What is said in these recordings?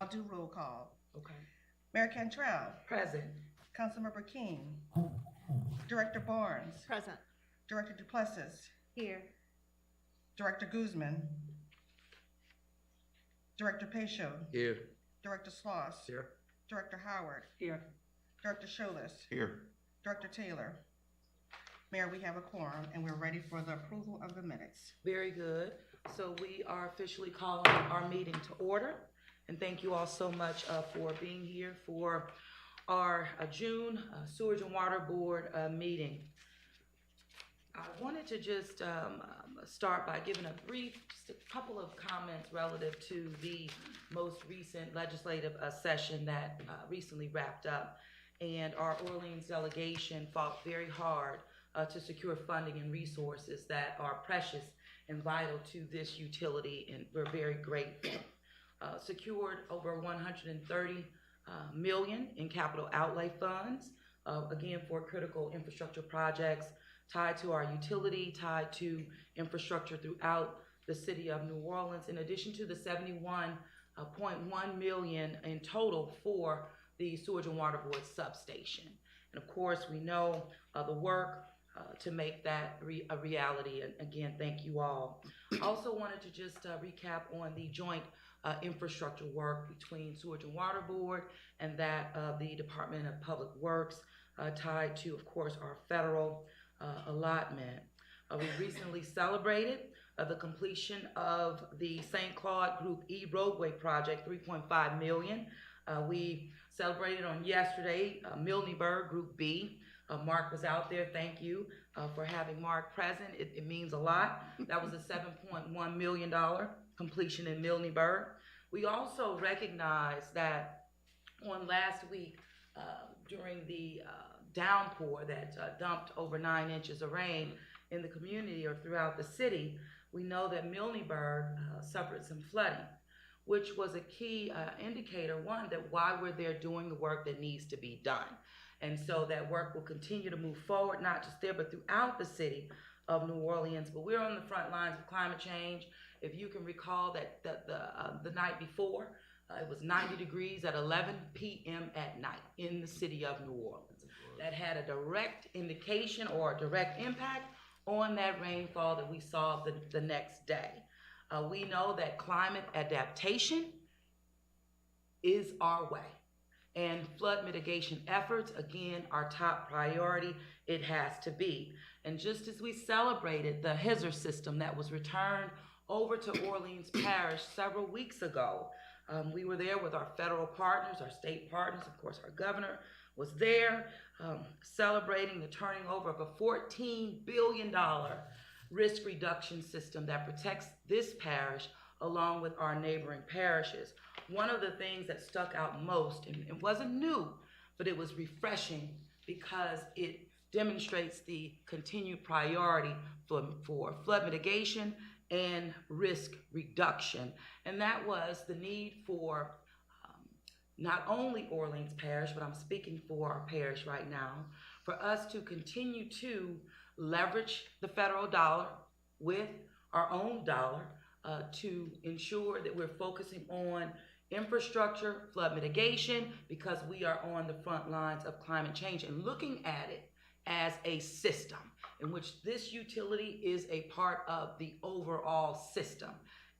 I'll do roll call. Okay. Mayor Cantrell, Present. Councilmember King, Director Barnes, Present. Director Duplessis, Here. Director Guzman, Director Pacho, Here. Director Sloss, Here. Director Howard, Here. Director Scholas, Here. Director Taylor. Mayor, we have a quorum and we're ready for the approval of the minutes. Very good. So we are officially calling our meeting to order. And thank you all so much for being here for our June Sewage and Water Board meeting. I wanted to just start by giving just a couple of comments relative to the most recent legislative session that recently wrapped up. And our Orleans delegation fought very hard to secure funding and resources that are precious and vital to this utility, and we're very grateful. Secured over $130 million in capital outlay funds, again for critical infrastructure projects tied to our utility, tied to infrastructure throughout the city of New Orleans, in addition to the $71.1 million in total for the Sewage and Water Board substation. And of course, we know the work to make that a reality. And again, thank you all. Also wanted to just recap on the joint infrastructure work between Sewage and Water Board and that of the Department of Public Works, tied to, of course, our federal allotment. We recently celebrated the completion of the St. Claude Group E roadway project, $3.5 million. We celebrated on yesterday Milneburg Group B. Mark was out there. Thank you for having Mark present. It means a lot. That was a $7.1 million completion in Milneburg. We also recognized that on last week during the downpour that dumped over 9 inches of rain in the community or throughout the city, we know that Milneburg suffered some flooding, which was a key indicator, one, that why we're there doing the work that needs to be done. And so that work will continue to move forward, not just there, but throughout the city of New Orleans. But we're on the front lines of climate change. If you can recall that the night before, it was 90 degrees at 11 p.m. at night in the city of New Orleans. That had a direct indication or a direct impact on that rainfall that we saw the next day. We know that climate adaptation is our way. And flood mitigation efforts, again, our top priority, it has to be. And just as we celebrated the HISR system that was returned over to Orleans Parish several weeks ago, we were there with our federal partners, our state partners, of course, our governor was there, celebrating the turning over of a $14 billion risk reduction system that protects this parish along with our neighboring parishes. One of the things that stuck out most, and it wasn't new, but it was refreshing because it demonstrates the continued priority for flood mitigation and risk reduction. And that was the need for not only Orleans Parish, but I'm speaking for our parish right now, for us to continue to leverage the federal dollar with our own dollar to ensure that we're focusing on infrastructure, flood mitigation, because we are on the front lines of climate change and looking at it as a system in which this utility is a part of the overall system.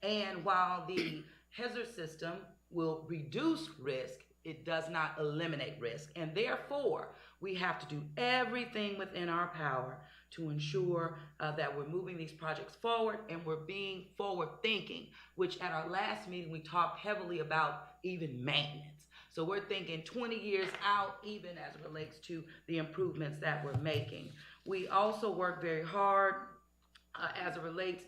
And while the HISR system will reduce risk, it does not eliminate risk. And therefore, we have to do everything within our power to ensure that we're moving these projects forward and we're being forward thinking, which at our last meeting, we talked heavily about even maintenance. So we're thinking 20 years out, even as it relates to the improvements that we're making. We also work very hard as it relates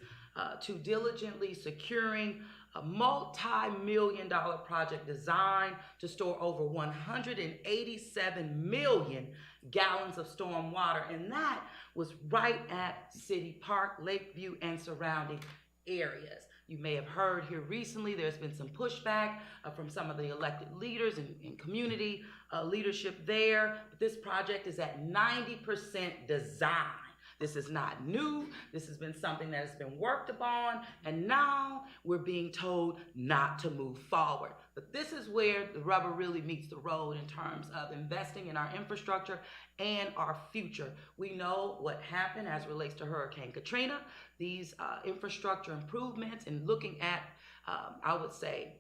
to diligently securing a multi-million-dollar project designed to store over 187 million gallons of storm water, and that was right at City Park, Lakeview, and surrounding areas. You may have heard here recently there's been some pushback from some of the elected leaders and community leadership there, but this project is at 90% design. This is not new. This has been something that has been worked upon, and now we're being told not to move forward. But this is where the rubber really meets the road in terms of investing in our infrastructure and our future. We know what happened as it relates to Hurricane Katrina. These infrastructure improvements and looking at, I would say,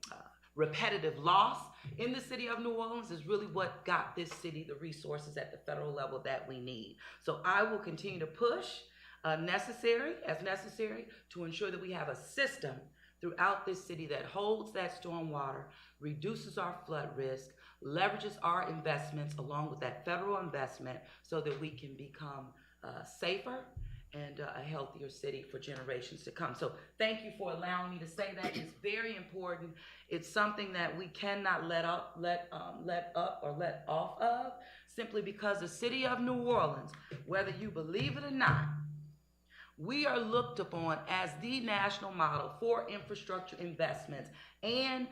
repetitive loss in the city of New Orleans is really what got this city the resources at the federal level that we need. So I will continue to push necessary to ensure that we have a system throughout this city that holds that storm water, reduces our flood risk, leverages our investments along with that federal investment so that we can become safer and a healthier city for generations to come. So thank you for allowing me to say that. It's very important. It's something that we cannot let off of, simply because the city of New Orleans, whether you believe it or not, we are looked upon as the national model for infrastructure investments and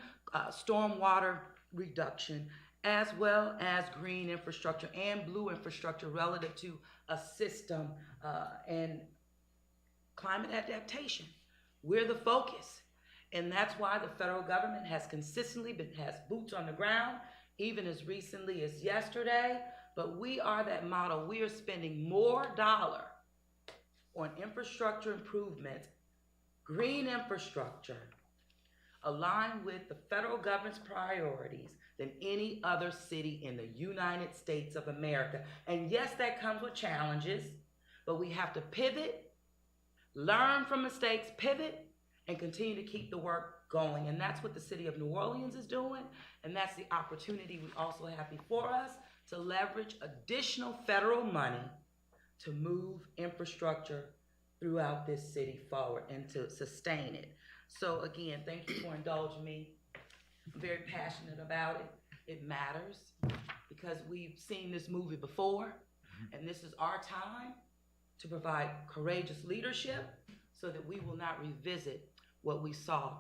stormwater reduction, as well as green infrastructure and blue infrastructure relative to a system and climate adaptation. We're the focus. And that's why the federal government has consistently has boots on the ground, even as recently as yesterday. But we are that model. We are spending more dollar on infrastructure improvements, green infrastructure, aligned with the federal government's priorities than any other city in the United States of America. And yes, that comes with challenges, but we have to pivot, learn from mistakes, pivot, and continue to keep the work going. And that's what the city of New Orleans is doing, and that's the opportunity we also have before us to leverage additional federal money to move infrastructure throughout this city forward and to sustain it. So again, thank you for indulging me. I'm very passionate about it. It matters because we've seen this movie before, and this is our time to provide courageous leadership so that we will not revisit what we saw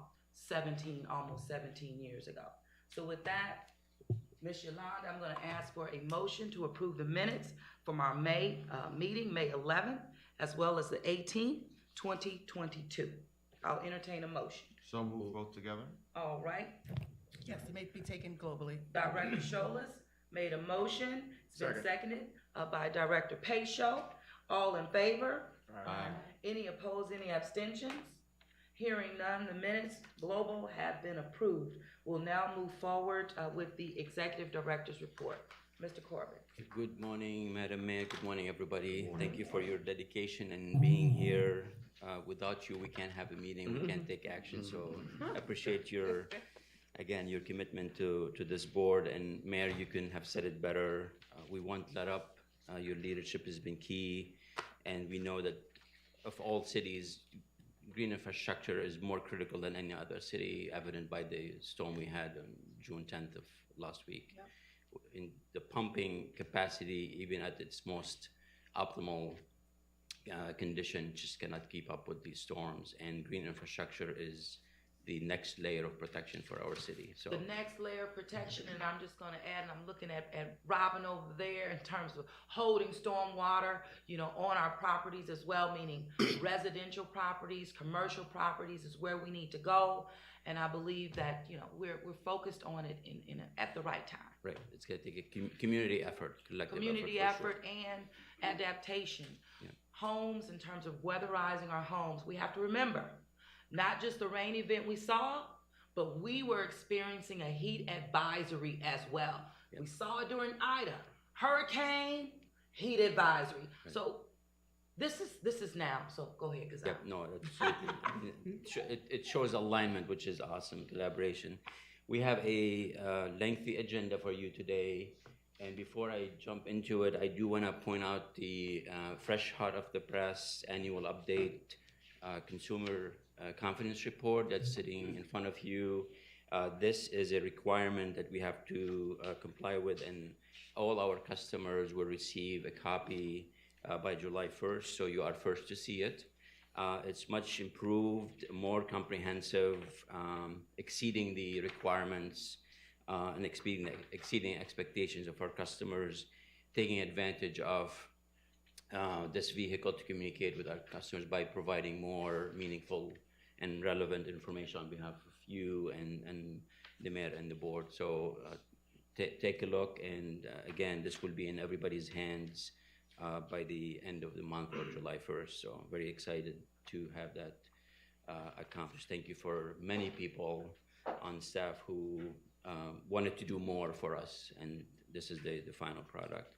almost 17 years ago. So with that, Ms. Yolanda, I'm going to ask for a motion to approve the minutes from our May meeting, May 11th, as well as the 18th, 2022. I'll entertain a motion. So move both together. All right. Yes, it may be taken globally. Director Scholas made a motion. It's been seconded by Director Payshow. All in favor? Aye. Any opposed, any abstentions? Hearing none, the minutes global have been approved. We'll now move forward with the Executive Director's report. Mr. Corbett. Good morning, Madam Mayor. Good morning, everybody. Thank you for your dedication and being here. Without you, we can't have a meeting. We can't take action. So I appreciate your commitment to this board. And Mayor, you couldn't have said it better. We won't let up. Your leadership has been key. And we know that of all cities, green infrastructure is more critical than any other city, evident by the storm we had on June 10th of last week. Yep. In the pumping capacity, even at its most optimal condition, just cannot keep up with these storms. And green infrastructure is the next layer of protection for our city. So the next layer of protection, and I'm just going to add, and I'm looking at Robin over there in terms of holding storm water, on our properties as well, meaning residential properties, commercial properties is where we need to go. And I believe that, we're focused on it at the right time. Right. It's going to take a community effort, collective community effort and adaptation. Yeah. Homes, in terms of weatherizing our homes, we have to remember, not just the rain event we saw, but we were experiencing a heat advisory as well. Yep. We saw it during Ida, hurricane, heat advisory. Right. So this is now. So go ahead, because it shows alignment, which is awesome. Collaboration. We have a lengthy agenda for you today, and before I jump into it, I do want to point out the fresh hot off the press annual update consumer confidence report that's sitting in front of you. This is a requirement that we have to comply with, and all our customers will receive a copy by July 1st, so you are first to see it. It's much improved, more comprehensive, exceeding the requirements and exceeding expectations of our customers, taking advantage of this vehicle to communicate with our customers by providing more meaningful and relevant information on behalf of you and the mayor and the board. So take a look, and again, this will be in everybody's hands by the end of the month or July 1st. So very excited to have that accomplished. Thank you for many people on staff who wanted to do more for us, and this is the final product.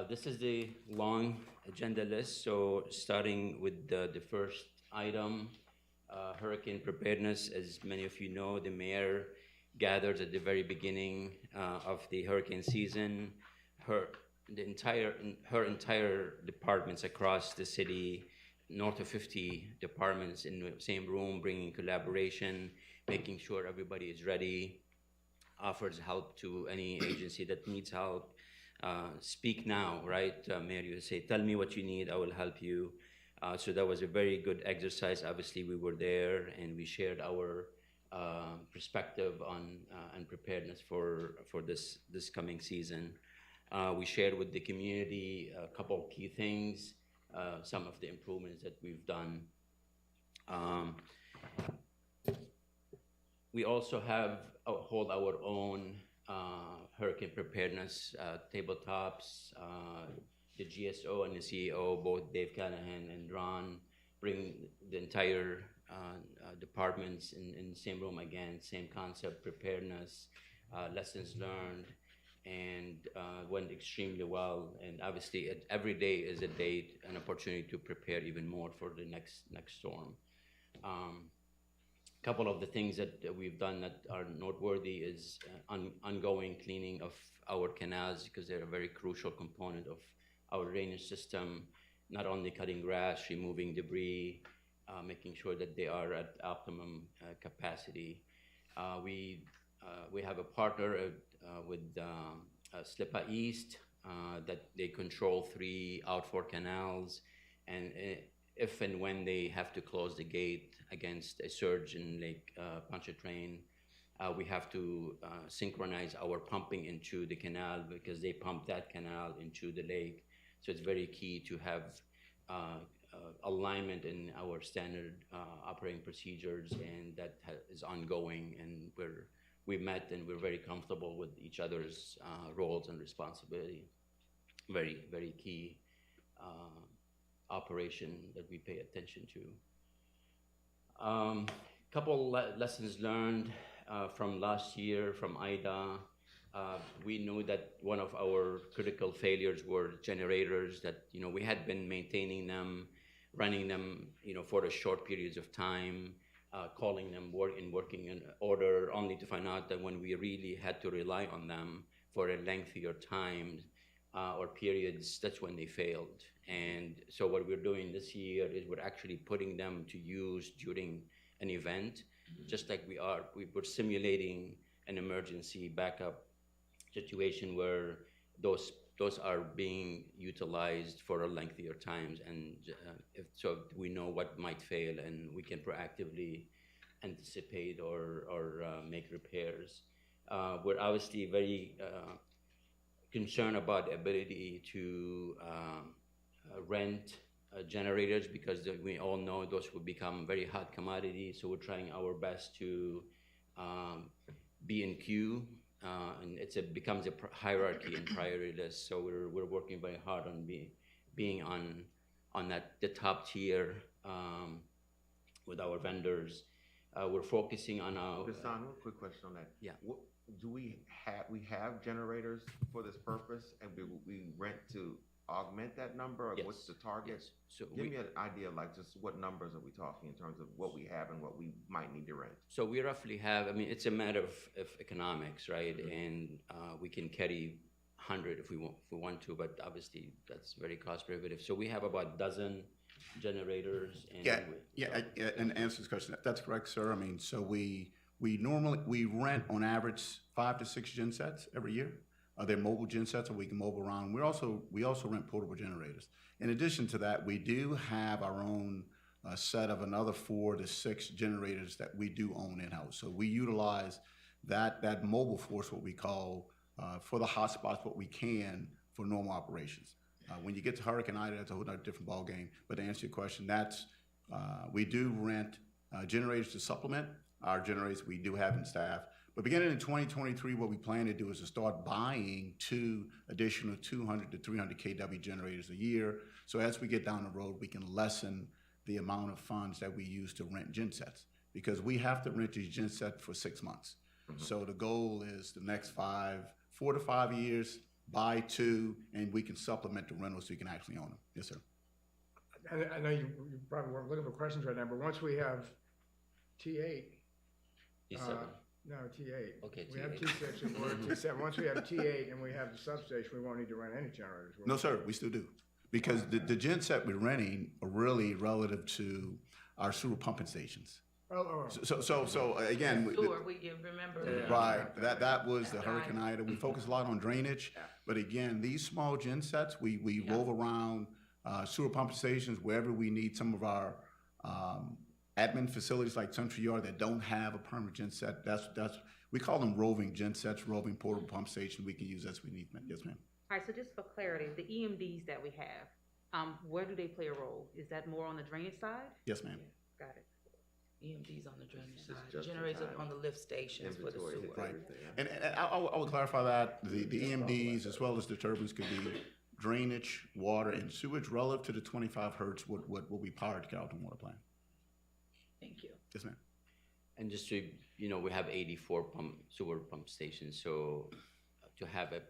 This is the long agenda list. So starting with the first item, hurricane preparedness. As many of you know, the mayor gathered at the very beginning of the hurricane season. Her entire departments across the city, north of 50 departments in the same room, bringing collaboration, making sure everybody is ready, offers help to any agency that needs help. Speak now, right? Mayor, you say, tell me what you need, I will help you. So that was a very good exercise. Obviously, we were there and we shared our perspective on and preparedness for this coming season. We shared with the community a couple of key things, some of the improvements that we've done. We also hold our own hurricane preparedness tabletops. The GSO and the CEO, both Dave Callahan and Ron, bring the entire departments in the same room again, same concept, preparedness, lessons learned, and went extremely well. And obviously, every day is a date, an opportunity to prepare even more for the next storm. Couple of the things that we've done that are noteworthy is ongoing cleaning of our canals, because they're a very crucial component of our drainage system, not only cutting grass, removing debris, making sure that they are at optimum capacity. We have a partner with SLIPA East that they control 3 outflow canals, and if and when they have to close the gate against a surge in Lake Pontchartrain, we have to synchronize our pumping into the canal, because they pump that canal into the lake. So it's very key to have alignment in our standard operating procedures, and that is ongoing, and we met and we're very comfortable with each other's roles and responsibility. Very, very key operation that we pay attention to. Couple lessons learned from last year from Ida. We knew that one of our critical failures were generators, that we had been maintaining them, running them for a short periods of time, calling them working in order, only to find out that when we really had to rely on them for a lengthier time or periods, that's when they failed. And so what we're doing this year is we're actually putting them to use during an event, just like we were simulating an emergency backup situation where those are being utilized for a lengthier times, and so we know what might fail and we can proactively anticipate or make repairs. We're obviously very concerned about the ability to rent generators, because we all know those will become very hot commodities. So we're trying our best to be in queue, and it becomes a hierarchy and priority list. So we're working very hard on being on the top tier with our vendors. We're focusing on our. Hassan, real quick question on that. Yeah. Do we have generators for this purpose, and we rent to augment that number, or Yes. what's the target? Yes. So Give me an idea, like just what numbers are we talking in terms of what we have and what we might need to rent? So we roughly have, it's a matter of economics, right? Mm-hmm. And we can carry 100 if we want to, but obviously that's very cost prohibitive. So we have about a dozen generators. And and answer this question. That's correct, sir. So we rent on average 5 to 6 gen sets every year. They're mobile gen sets, so we can move around. We also rent portable generators. In addition to that, we do have our own set of another 4 to 6 generators that we do own in-house. So we utilize that mobile force, what we call, for the hotspots, what we can for normal operations. When you get to Hurricane Ida, that's a whole other different ballgame. But to answer your question, that's, we do rent generators to supplement our generators we do have in staff. But beginning in 2023, what we plan to do is to start buying 2 additional 200 to 300 kW generators a year. So as we get down the road, we can lessen the amount of funds that we use to rent gensets, because we have to rent these gensets for 6 months. So the goal is the next 4 to 5 years, buy 2, and we can supplement the rentals so you can actually own them. Yes, sir. I know you probably weren't looking for questions right now, but once we have T8, T7. no, T8. Okay, We have T8. T6 and we're at T7. Once we have T8 and we have the substation, we won't need to rent any generators. will No, we? sir, we still do. Because the genset we're renting are really relative to our sewer pumping stations. Oh, So again, Sewer, you remember? Yeah. right, that was the Hurricane Ida. We focus a lot on drainage, but again, these small gensets, we rove around sewer pumping stations wherever we need some of our admin facilities like Central Yard that don't have a permanent genset. That's we call them roving gensets, roving portable pump station. We can use as we need. Yes, ma'am. All right, so just for clarity, the EMDs that we have, where do they play a role? Is that more on the drainage side? Yes, ma'am. Got it. EMDs on the drainage It's side, just generators in time. on the lift stations for the Inventory, sewer. Right. everything, yeah. And I would clarify that the EMDs as well as the turbines could be drainage, water, and sewage relative to the 25 hertz will be powered to Carrollton Water Plant. Thank you. Yes, ma'am. And just to, we have 84 sewer pump stations, so to have a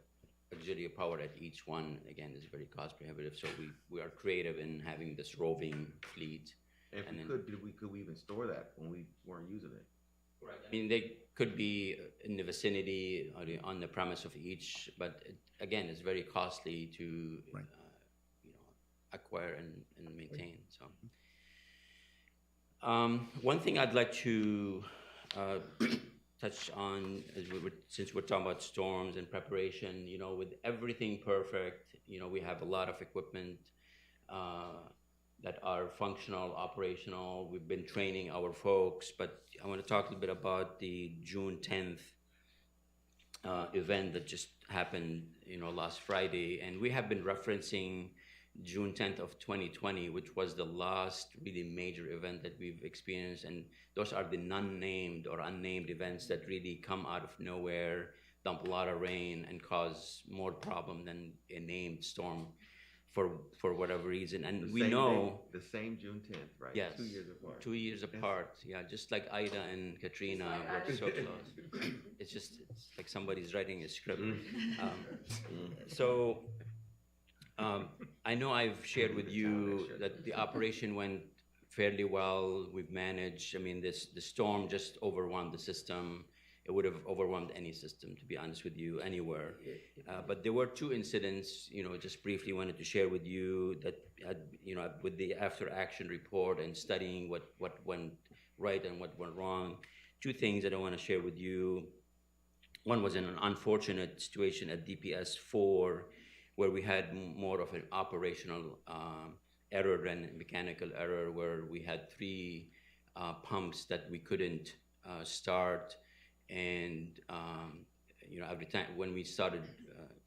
auxiliary power at each one, again, is very cost prohibitive. So we are creative in having this roving fleet. If And we then- could we even store that when we weren't using it? Right. I mean, they could be in the vicinity or on the premise of each, but again, it's very costly to, Right. acquire and maintain. So, one thing I'd like to touch on is since we're talking about storms and preparation, with everything perfect, we have a lot of equipment that are functional, operational. We've been training our folks, but I want to talk a little bit about the June 10th event that just happened, last Friday. And we have been referencing June 10th of 2020, which was the last really major event that we've experienced. And those are the non-named or unnamed events that really come out of nowhere, dump a lot of rain, and cause more problem than a named storm for whatever reason. And we know The same June 10th, right? Yes. 2 years apart. 2 years apart, yeah, just like Ida and Katrina were so close. It's like somebody's writing a script. I know I've shared with you that the operation went fairly well. We've managed. I mean, the storm just overwhelmed the system. It would have overwhelmed any system, to be honest with you, anywhere. But there were 2 incidents, just briefly wanted to share with you that, with the after action report and studying what went right and what went wrong. 2 things that I want to share with you. One was an unfortunate situation at DPS 4, where we had more of an operational error than a mechanical error, where we had 3 pumps that we couldn't start. And every time when we started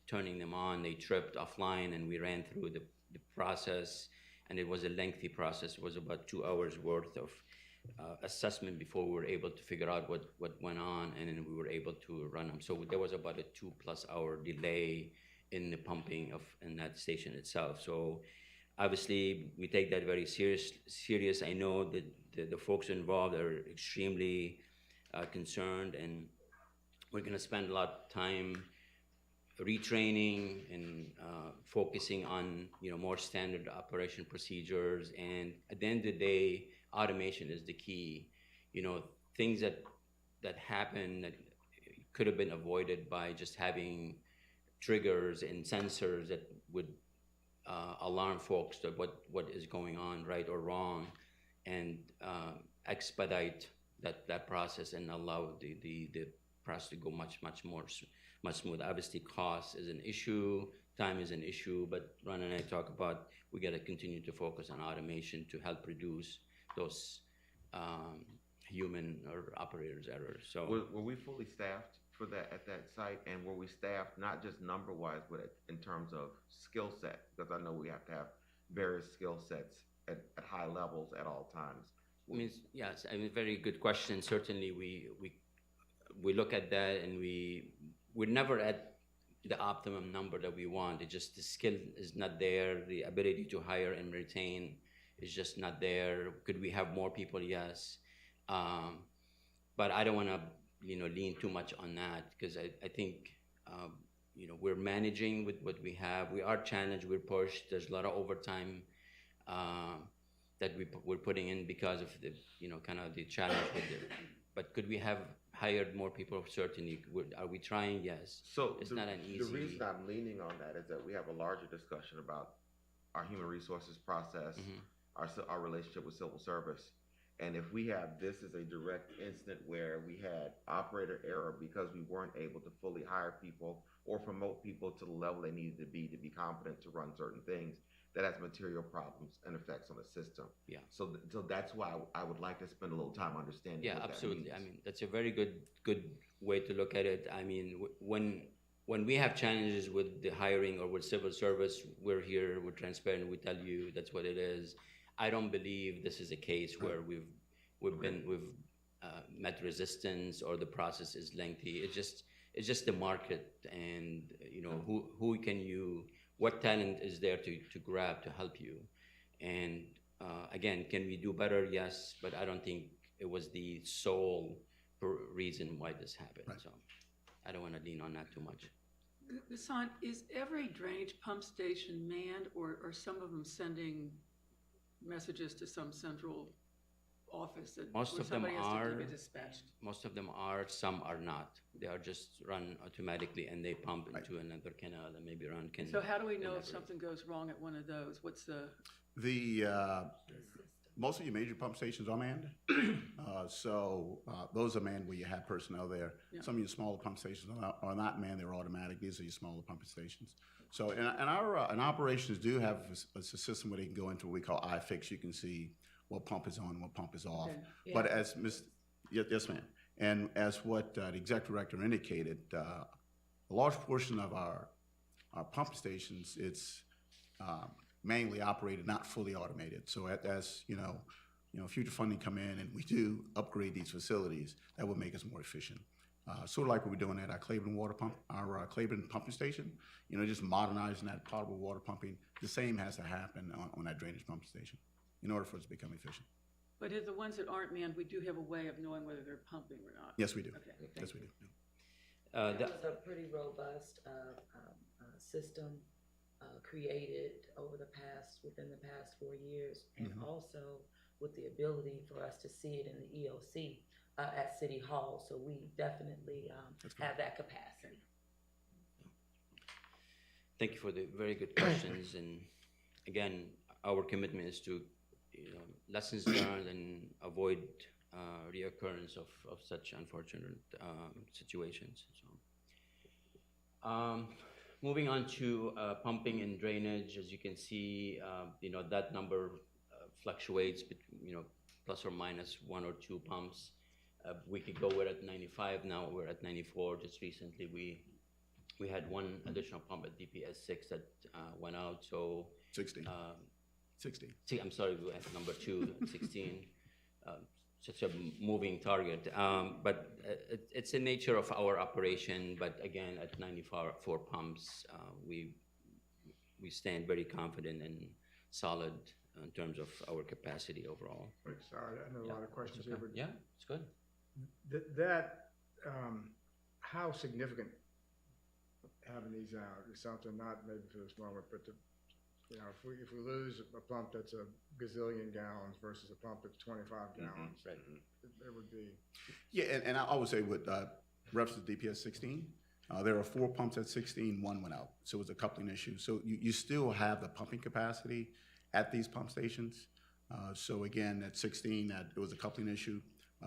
turning them on, they tripped offline, and we ran through the process, and it was a lengthy process. It was about 2 hours worth of assessment before we were able to figure out what went on, and then we were able to run them. So there was about a 2+ hour delay in the pumping in that station itself. So obviously we take that very serious. I know that the folks involved are extremely concerned, and we're going to spend a lot of time retraining and focusing on more standard operation procedures. And at the end of the day, automation is the key. Things that happen that could have been avoided by just having triggers and sensors that would alarm folks that what is going on, right or wrong, and expedite that process and allow the process to go much smooth. Obviously, cost is an issue, time is an issue, but Ron and I talk about we got to continue to focus on automation to help reduce those human or operators' errors. So Were we fully staffed for that, at that site, and were we staffed, not just number-wise, but in terms of skill set? Because I know we have to have various skill sets at high levels at all times. I mean, yes, I mean, very good question. Certainly, we look at that, and we're never at the optimum number that we want. It just, the skill is not there. The ability to hire and retain is just not there. Could we have more people? Yes. But I don't want to, lean too much on that, because I think, we're managing with what we have. We are challenged, we're pushed. There's a lot of overtime that we're putting in because of the, kind of the challenge with it. But could we have hired more people? Certainly. Are we trying? Yes. So it's not an easy. The reason I'm leaning on that is that we have a larger discussion about our human resources process, our relationship with civil service. And if we have this as a direct incident where we had operator error because we weren't able to fully hire people or promote people to the level they needed to be competent to run certain things, that has material problems and effects on the system. Yeah. So that's why I would like to spend a little time understanding. Yeah, what absolutely. That I means. mean, that's a very good way to look at it. I mean, when we have challenges with the hiring or with civil service, we're here, we're transparent, we tell you that's what it is. I don't believe this is a case where we've met resistance or the process is lengthy. It's just the market, and what talent is there to grab to help you. And again, can we do better? Yes, but I don't think it was the sole reason why this happened. Right. So I don't want to lean on that too much. Hassan, is every drainage pump station manned, or are some of them sending messages to some central office that Most of them somebody has to are. keep it dispatched? Most of them are. Some are not. They are just run automatically, and they pump into another canal and maybe run. So how do we know if something goes wrong at one of those? What's the most of your major pump stations are manned. Those are manned where you have personnel there. Yeah. Some of your smaller pump stations are not manned, they're automatic. These are your smaller pumping stations. So, and our operations do have a system where they can go into what we call iFix. You can see what pump is on and what pump is off. Okay. Yeah. But as yes, ma'am. And as what the executive director indicated, a large portion of our pump stations, it's mainly operated, not fully automated. So as future funding come in and we do upgrade these facilities, that would make us more efficient. Sort of like what we're doing at our Claiborne Claiborne pumping station, just modernizing that potable water pumping. The same has to happen on that drainage pumping station in order for it to become efficient. But if the ones that aren't manned, we do have a way of knowing whether they're pumping or not. Yes, we do. Okay. Yes, we do. That was a pretty robust system created within the past 4 years, and also with the ability for us to see it in the EOC at City Hall. So we definitely have that capacity. Thank you for the very good questions. And again, our commitment is to lessons learned and avoid reoccurrence of such unfortunate situations. So, moving on to pumping and drainage, as you can see, that number fluctuates between, plus or minus 1 or 2 pumps. We could go, we're at 95 now, we're at 94. Just recently, we had 1 additional pump at DPS 6 that went out. So 60. 60. I'm sorry, we had number 2 at 16. Such a moving target, but it's the nature of our operation. But again, at 94 pumps, we stand very confident and solid in terms of our capacity overall. Sorry, I know a lot of questions here, but yeah, it's good. How significant having these out is something, not maybe for this moment, but if we lose a pump that's a gazillion gallons versus a pump that's 25 gallons, right? There would be. Yeah, and I always say with reference to DPS 16, there are 4 pumps at 16, 1 went out, so it was a coupling issue. So you still have the pumping capacity at these pump stations. So again, at 16, it was a coupling issue.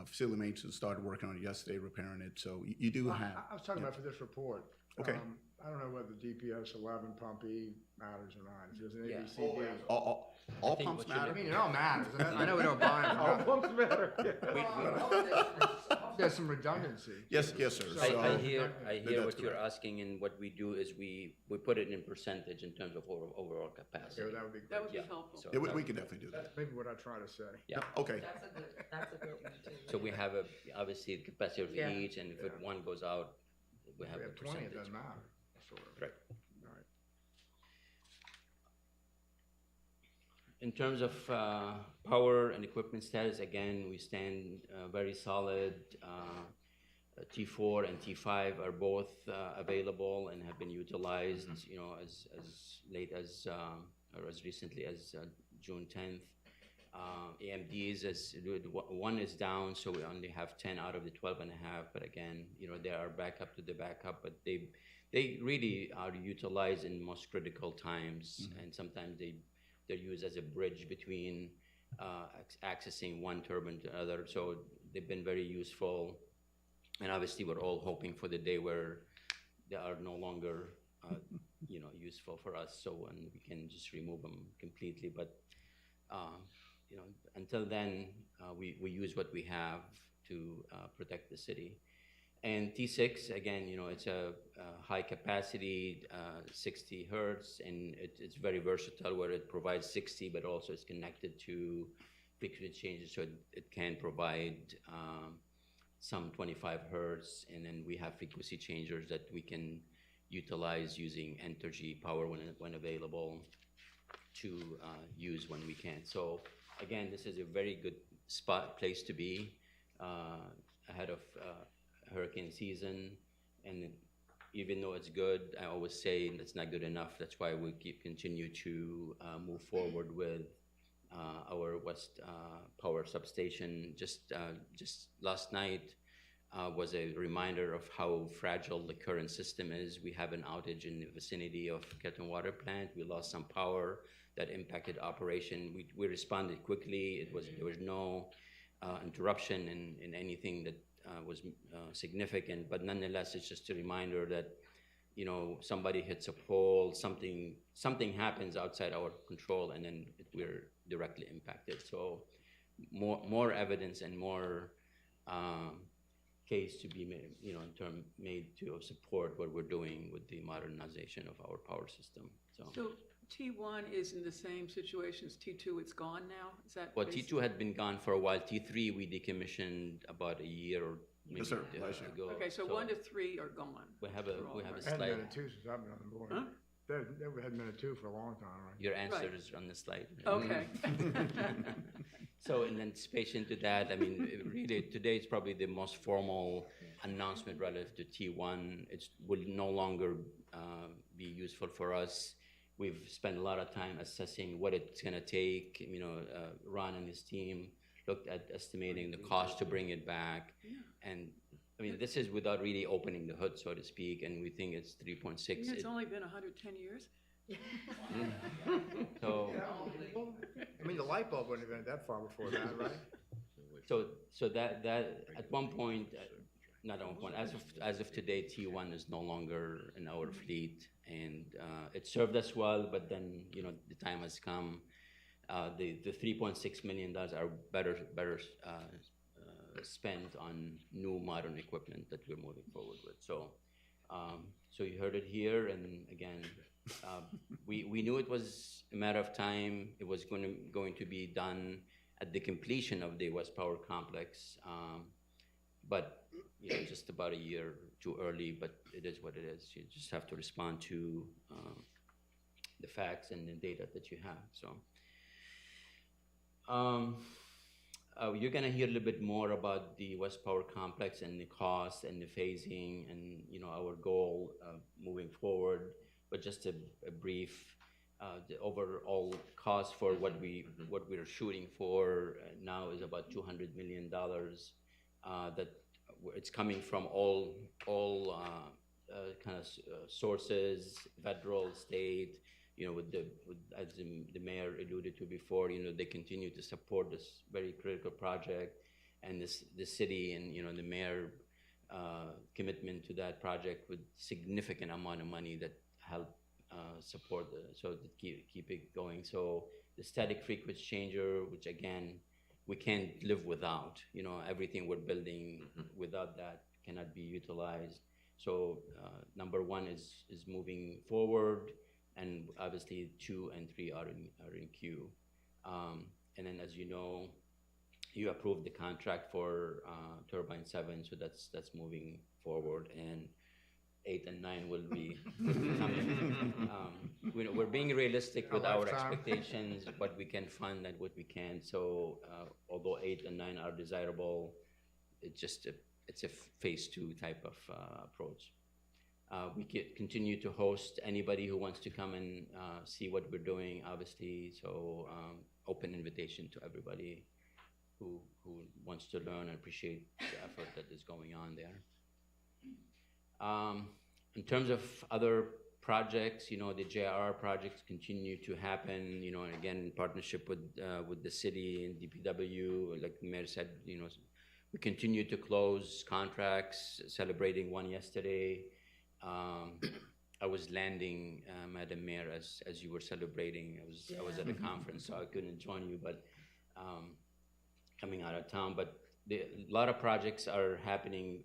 Facility maintenance started working on it yesterday, repairing it. So you do have. I was talking about for this report. Okay. I don't know whether DPS 11 pump E matters or not. If there's an Yeah. ABCD. All think pumps what you're I matter? mean, it all matters. I know we don't buy them. All pumps matter. There's some redundancy. Yes, yes, sir. So- So- I hear That's what you're correct. asking, and what we do is we put it in percentage in terms of overall capacity. Okay, that would be That would great. be helpful. So Yeah, we can definitely do that. That's maybe what I try to say. Yeah. Yep, okay. That's a good one too. So we have obviously the capacity of Yeah. each, and if one goes out, we If have we a have 20, it percentage. doesn't matter. Sort of. Right. All right. In terms of power and equipment status, again, we stand very solid. T4 and T5 are both available and have been utilized, you know, as late as or as recently as June 10th. AMDs, one is down, so we only have 10 out of the 12 and a half. But again, you know, they are backup to the backup, but they really are utilized in most critical times, and sometimes they're used as a bridge between accessing one turbine to another. So they've been very useful, and obviously we're all hoping for the day where they are no longer, you know, useful for us. So when we can just remove them completely, but you know, until then, we use what we have to protect the city. And T6, again, you know, it's a high capacity, 60 hertz, and it's very versatile where it provides 60, but also it's connected to frequency changes, so it can provide some 25 hertz, and then we have frequency changers that we can utilize using Entergy power when available to use when we can. So again, this is a very good place to be ahead of hurricane season, and even though it's good, I always say it's not good enough. That's why we continue to move forward with our West Power substation. Just last night was a reminder of how fragile the current system is. We have an outage in the vicinity of Kettering Water Plant. We lost some power that impacted operation. We responded quickly. There was no interruption in anything that was significant, but nonetheless, it's just a reminder that, you know, somebody hits a pole, something happens outside our control, and then we're directly impacted. So more evidence and more case to be made, you know, made to support what we're doing with the modernization of our power system. So T1 is in the same situation as T2, it's gone now? Is that? Well, T2 had been gone for a while. T3 we decommissioned about a year or maybe Yes, sir. Last year. ago. Okay, so 1 to 3 are gone. We have a Hadn't slide. been a two since I've been on the board. Huh? There hadn't been a two for a long time, right? Your answer Right. is on the slide. Okay. So in anticipation to that, I mean, really, today is probably the most formal announcement relative to T1. It will no longer be useful for us. We've spent a lot of time assessing what it's going to take. You know, Ron and his team looked at estimating the cost to bring it back. And I mean, this is without really opening the hood, so to speak, and we think it's 3.6. It's only been 110 years? So, I mean, the light bulb wouldn't have been that far before that, right? so that at one point, not at one point, as of today, T1 is no longer in our fleet, and it served us well. But then, you know, the time has come. The $3.6 million are better spent on new modern equipment that we're moving forward with. So, so you heard it here, and again, we knew it was a matter of time. It was going to be done at the completion of the West Power Complex, but you know, just about a year too early. But it is what it is. You just have to respond to the facts and the data that you have. So. You're going to hear a little bit more about the West Power Complex and the cost and the phasing and, you know, our goal moving forward. But just a brief, the overall cost for what we're shooting for now is about $200 million. That it's coming from all kind of sources, federal, state. You know, as the mayor alluded to before, you know, they continue to support this very critical project, and the city and, you know, the mayor commitment to that project with significant amount of money that help support so to keep it going. So the static frequency changer, which again we can't live without. Everything we're building without that cannot be utilized. So number one is moving forward, and obviously 2 and 3 are in queue. And then, as you know, you approved the contract for turbine 7, so that's moving forward, and 8 and 9 will be coming. We're being realistic with our expectations, what we can fund and what we can't. So although 8 and 9 are desirable, it's a phase 2 type of approach. We continue to host anybody who wants to come and see what we're doing, obviously. So open invitation to everybody who wants to learn and appreciate the effort that is going on there. In terms of other projects, the JR projects continue to happen, and again, in partnership with the city and DPW, like the mayor said, we continue to close contracts, celebrating one yesterday. I was landing, Madam Mayor, as you were celebrating. I was at a conference, so I couldn't join you, but coming out of town. But a lot of projects are happening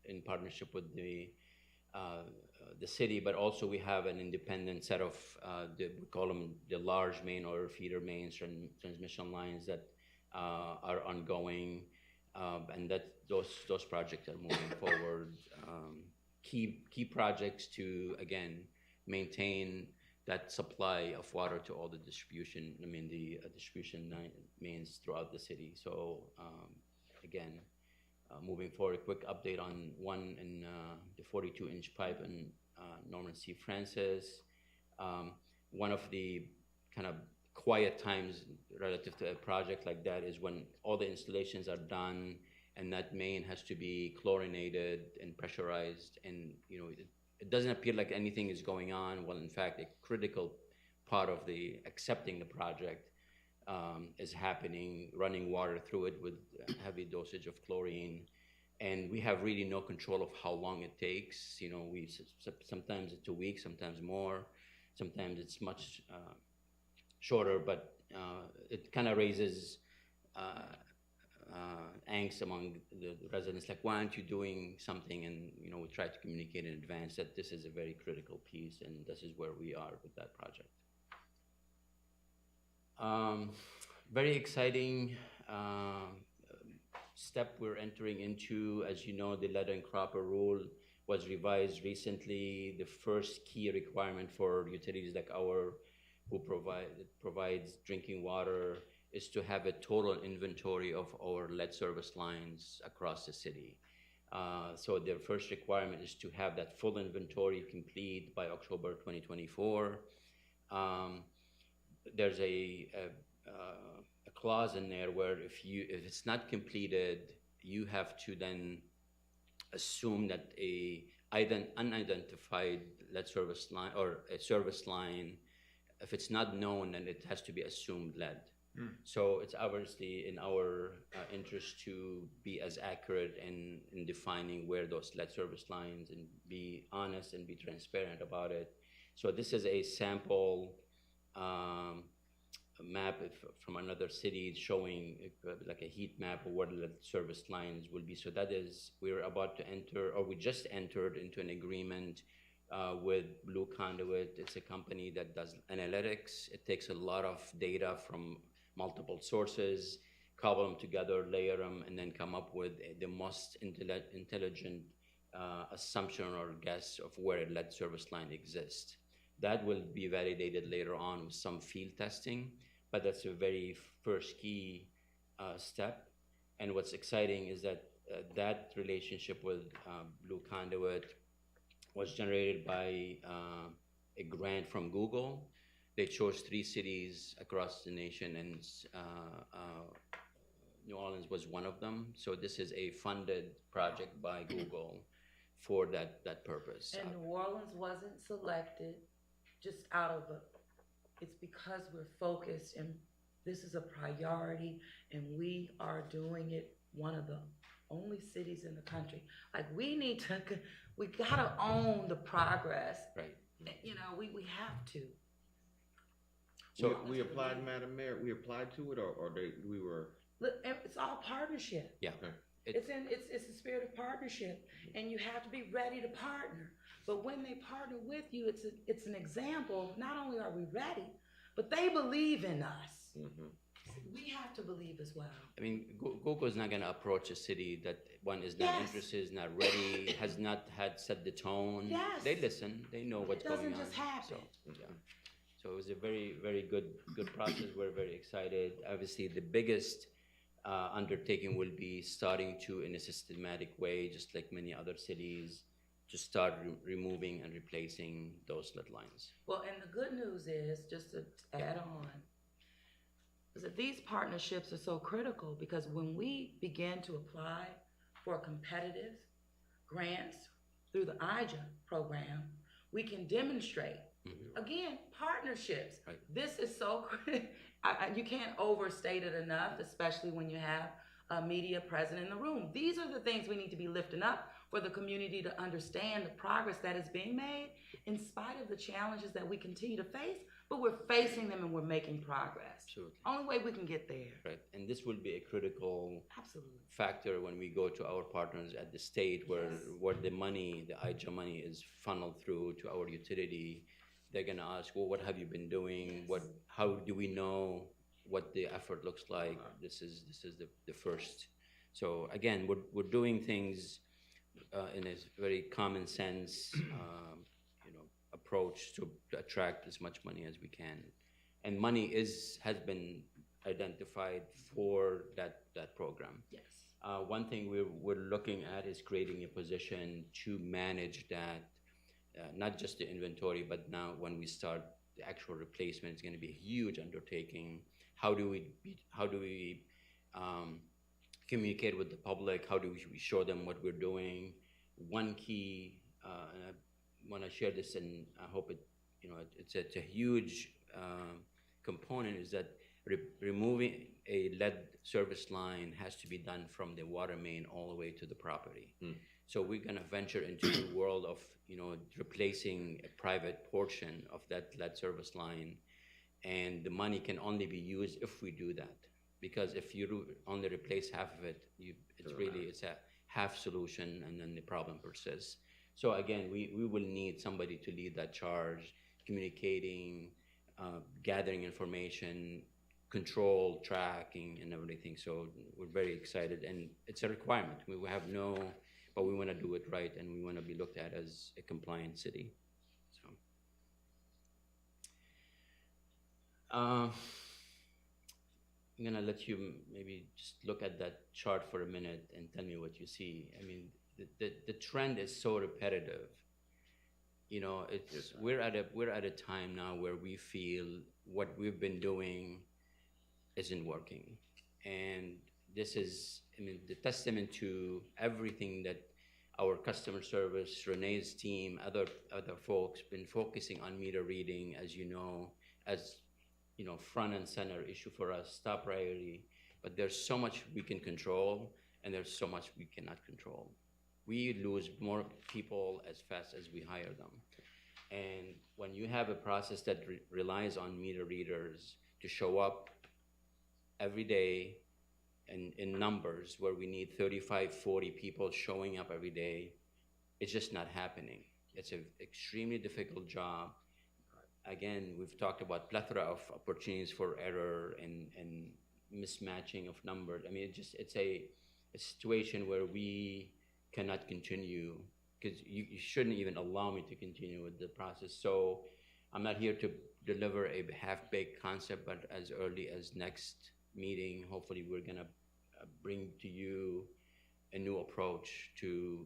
in partnership with the city, but also we have an independent set of we call them the large main or feeder mains and transmission lines that are ongoing, and that those projects are moving forward. Key projects to again maintain that supply of water to all the distribution. The distribution mains throughout the city. So again. Moving forward, a quick update on one in the 42-inch pipe in Norman C. Francis. One of the kind of quiet times relative to a project like that is when all the installations are done and that main has to be chlorinated and pressurized, and it doesn't appear like anything is going on. Well, in fact, a critical part of the accepting the project is happening, running water through it with heavy dosage of chlorine, and we have really no control of how long it takes. Sometimes it's a week, sometimes more, sometimes it's much shorter, but it kind of raises angst among the residents, like, why aren't you doing something? And we try to communicate in advance that this is a very critical piece, and this is where we are with that project. Very exciting step we're entering into. As you know, the lead and cropper rule was revised recently. The first key requirement for utilities like who provides drinking water is to have a total inventory of our lead service lines across the city. So their first requirement is to have that full inventory complete by October 2024. There's a clause in there where if it's not completed, you have to then assume that an unidentified lead service line or a service line, if it's not known, then it has to be assumed lead. So it's obviously in our interest to be as accurate in defining where those lead service lines, and be honest and be transparent about it. So this is a sample map from another city showing like a heat map of where the service lines will be. So that is, we're about to enter, or we just entered into an agreement with Blue Conduit. It's a company that does analytics. It takes a lot of data from multiple sources, cobble them together, layer them, and then come up with the most intelligent assumption or guess of where a lead service line exists. That will be validated later on with some field testing, but that's a very first key step. And what's exciting is that that relationship with Blue Conduit was generated by a grant from Google. They chose 3 cities across the nation, and New Orleans was one of them. So this is a funded project by Google for that purpose. And New Orleans wasn't selected just out of it's because we're focused and this is a priority and we are doing it one of the only cities in the country. Like, we gotta own the progress. Right. You know, we have to. So we applied, Madam Mayor, we applied to it, or we were? Look, it's all partnership. Yeah. Okay. It's the spirit of partnership, and you have to be ready to partner. But when they partner with you, it's an example of not only are we ready, but they believe in us. Mm-hmm. We have to believe as well. I mean, Google is not going to approach a city that one is not Yes. interested, is not ready, has not had set the tone. Yes. They listen. They know what's going on. It doesn't just happen. So, yeah. So it was a very, very good process. We're very excited. Obviously, the biggest undertaking will be starting to, in a systematic way, just like many other cities, to start removing and replacing those lead lines. Well, and the good news is, just to add on, is that these partnerships are so critical, because when we begin to apply for competitive grants through the IJA program, we can demonstrate, again, partnerships. Right. This is so critical. You can't overstate it enough, especially when you have a media present in the room. These are the things we need to be lifting up for the community to understand the progress that is being made in spite of the challenges that we continue to face, but we're facing them and we're making progress. Absolutely. Only way we can get there. Right. And this will be a critical Absolutely. factor when we go to our partners at the state, where the money, the IJA money, is funneled through to our utility. They're going to ask, well, what have you been doing? Yes. How do we know what the effort looks like? This is the first. So again, we're doing things in a very common sense, approach to attract as much money as we can. And money has been identified for that program. Yes. One thing we're looking at is creating a position to manage that. Not just the inventory, but now when we start the actual replacement, it's going to be a huge undertaking. How do we communicate with the public? How do we show them what we're doing? One key, and I want to share this, and I hope it's a huge component, is that removing a lead service line has to be done from the water main all the way to the property. So we're going to venture into the world of, replacing a private portion of that lead service line. And the money can only be used if we do that. Because if you only replace half of it, it's a half solution, and then the problem persists. So again, we will need somebody to lead that charge, communicating, gathering information, control, tracking, and everything. So we're very excited, and it's a requirement. We have but we want to do it right, and we want to be looked at as a compliant city. So, I'm gonna let you maybe just look at that chart for a minute and tell me what you see. I mean, the trend is so repetitive. We're at a time now where we feel what we've been doing isn't working, and this is, the testament to everything that our customer service, Renee's team, other folks been focusing on meter reading, as front and center issue for us, top priority. But there's so much we can control, and there's so much we cannot control. We lose more people as fast as we hire them. And when you have a process that relies on meter readers to show up every day, in numbers, where we need 35, 40 people showing up every day, it's just not happening. It's an extremely difficult job. Again, we've talked about plethora of opportunities for error and mismatching of numbers. It's a situation where we cannot continue, because you shouldn't even allow me to continue with the process. So I'm not here to deliver a half-baked concept, but as early as next meeting, hopefully we're going to bring to you a new approach to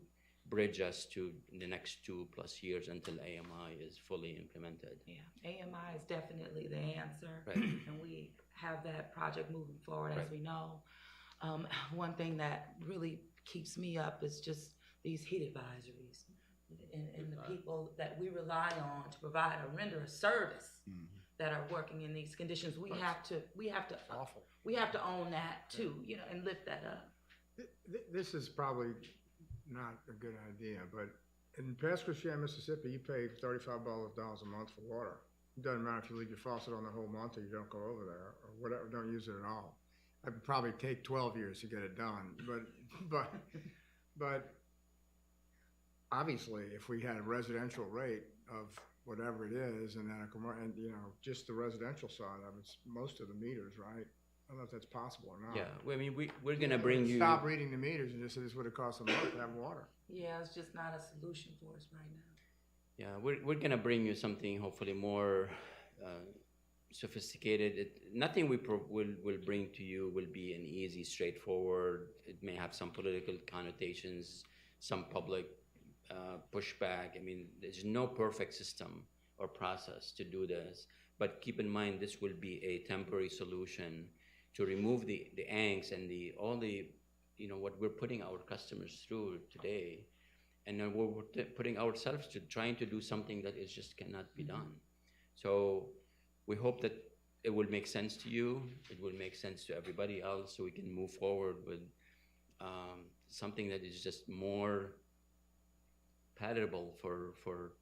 bridge us to the next 2+ years until AMI is fully implemented. Yeah, AMI is definitely the answer. Right. And we have that project moving forward, as we know. One thing that really keeps me up is just these heat advisories and the people that we rely on to provide or render a service that are working in these conditions. We have to Awful. we have to own that too, and lift that up. This is probably not a good idea, but in Pasco, Mississippi, you pay $35 a month for water. It doesn't matter if you leave your faucet on the whole month or you don't go over there or whatever, don't use it at all. It would probably take 12 years to get it done, but obviously, if we had a residential rate of whatever it is, and then and just the residential side of it's most of the meters, right? I don't know if that's possible or not. Yeah, well, I mean, we're gonna bring you. Stop reading the meters and just say this is what it costs a month to have water. Yeah, it's just not a solution for us right now. Yeah, we're gonna bring you something hopefully more sophisticated. Nothing will bring to you will be an easy, straightforward. It may have some political connotations, some public pushback. I mean, there's no perfect system or process to do this. But keep in mind, this will be a temporary solution to remove the angst and all the what we're putting our customers through today. And then we're putting ourselves to trying to do something that is just cannot be done. So we hope that it will make sense to you. It will make sense to everybody else, so we can move forward with something that is just more palatable for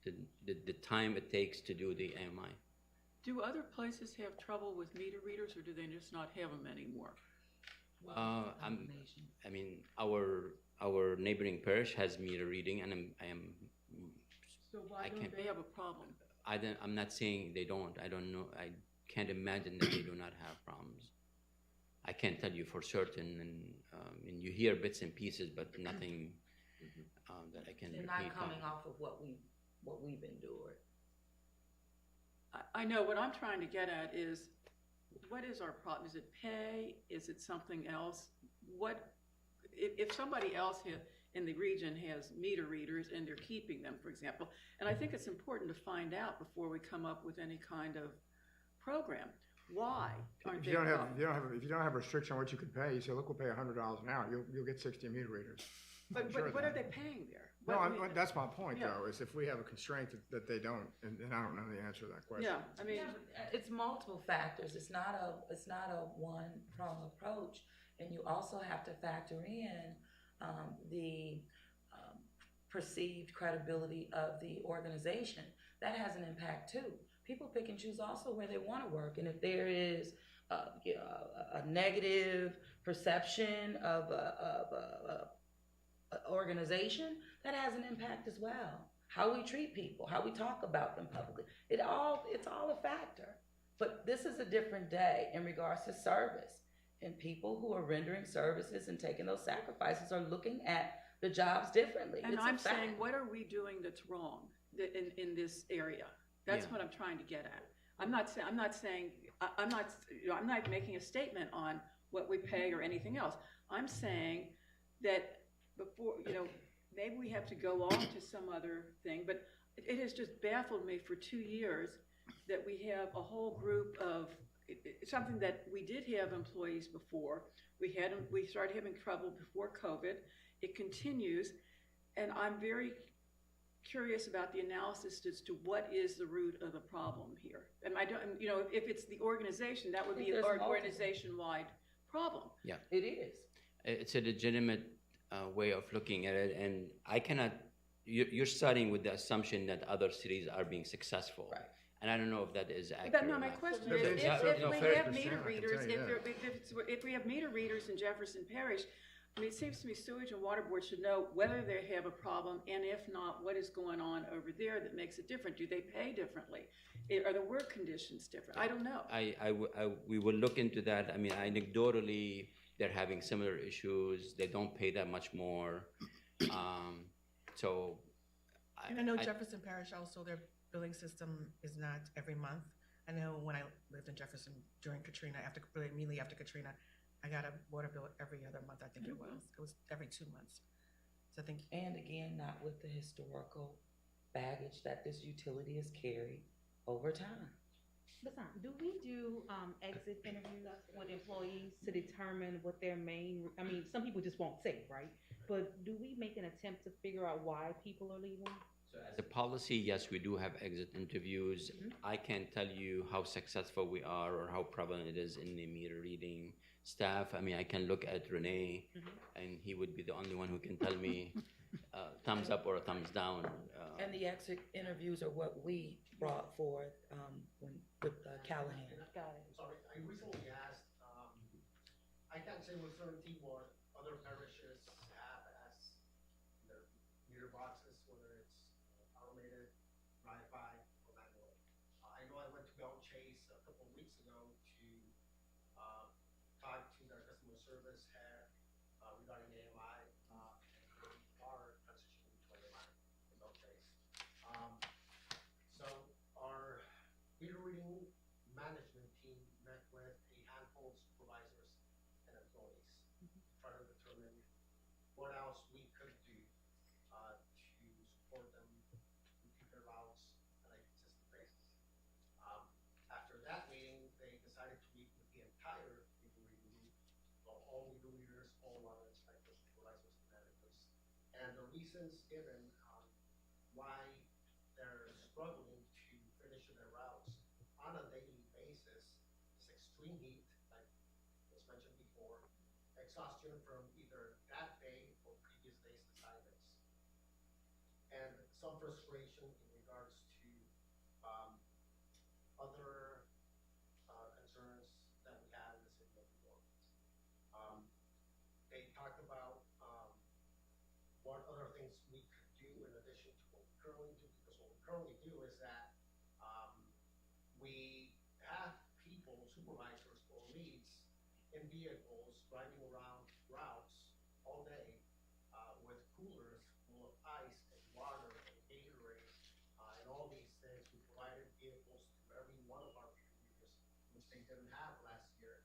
the time it takes to do the AMI. Do other places have trouble with meter readers, or do they just not have them anymore? I mean, our neighboring parish has meter reading, and So why don't they have a problem? I'm not saying they don't. I don't know. I can't imagine that they do not have problems. I can't tell you for certain, and you hear bits and pieces, but nothing that I can They're repeat. not coming off of what we've endured. I know what I'm trying to get at is, what is our problem? Is it pay? Is it something else? If somebody else in the region has meter readers and they're keeping them, for example, and I think it's important to find out before we come up with any kind of program. Why aren't If they? you don't have a restriction on what you can pay, you say, look, we'll pay $100 an hour. You'll get 60 meter readers. But Sure what are then. they paying there? No, What- that's my point, Yeah. though, is if we have a constraint that they don't, and I don't know the answer to that question. Yeah, I mean, It's multiple factors. It's not a one-prong approach, and you also have to factor in the perceived credibility of the organization. That has an impact too. People pick and choose also where they want to work, and if there is a negative perception of a organization, that has an impact as well. How we treat people, how we talk about them publicly, it's all a factor. But this is a different day in regards to service, and people who are rendering services and taking those sacrifices are looking at the jobs differently. and It's a I'm fact. saying, what are we doing that's wrong in this area? That's Yeah. what I'm trying to get at. I'm not making a statement on what we pay or anything else. I'm saying that before, maybe we have to go on to some other thing, but it has just baffled me for 2 years that we have a whole group of, something that we did have employees before. We started having trouble before COVID. It continues, and I'm very curious about the analysis as to what is the root of the problem here. And I don't, if it's the organization, that would I think be an there's multiple. organization-wide problem. It is. It's a legitimate way of looking at it, and I cannot. You're starting with the assumption that other cities are being successful, Right. And I don't know if that is accurate. But no, or my not. question But is, there's- if no, we 50%, have I meter can readers, tell you that. if we have meter readers in Jefferson Parish, I mean, it seems to me sewage and water boards should know whether they have a problem, and if not, what is going on over there that makes it different? Do they pay differently? Are the work conditions different? I don't know. We will look into that. I mean, anecdotally, they're having similar issues. They don't pay that much more. So, And I know Jefferson Parish also, their billing system is not every month. I know when I lived in Jefferson during Katrina, immediately after Katrina, I got a water bill every other month, I think it was. It was every 2 months. So I think, And again, not with the historical baggage that this utility has carried over time. Listen, do we do exit interviews with employees to determine what their main, I mean, some people just won't say, right? But do we make an attempt to figure out why people are leaving? So as a policy, yes, we do have exit interviews. I can't tell you how successful we are or how prevalent it is in the meter reading staff. I mean, I can look at Renee, and he would be the only one who can tell me thumbs up or a thumbs down. And the exit interviews are what we brought forth with Callahan. Got it. Sorry, I recently asked, I can't say with certainty what other parishes have as their meter boxes, whether it's automated, drive-by, or manual. I know I went to Bell Chase a couple of weeks ago to talk to their customer service head regarding AMI, and we are transitioning to AMI in Bell Chase. So our meter reading management team met with a handful of supervisors and employees to try to determine what else we could do to support them to keep their routes on a consistent basis. After that meeting, they decided to meet with the entire meter reading group, so all meter readers, all water inspectors, supervisors, and managers. And the reasons given why they're struggling to finish their routes on a daily basis is extreme heat, like was mentioned before, exhaustion from either that day or previous day's assignments, and some frustration in regards to other concerns that we have in the city of New Orleans. They talked about what other things we could do in addition to what we currently do, because what we currently do is that we have people, supervisors or leads in vehicles driving around routes all day with coolers full of ice and water and Gatorade and all these things. We provided vehicles to every one of our readers, which they didn't have last year.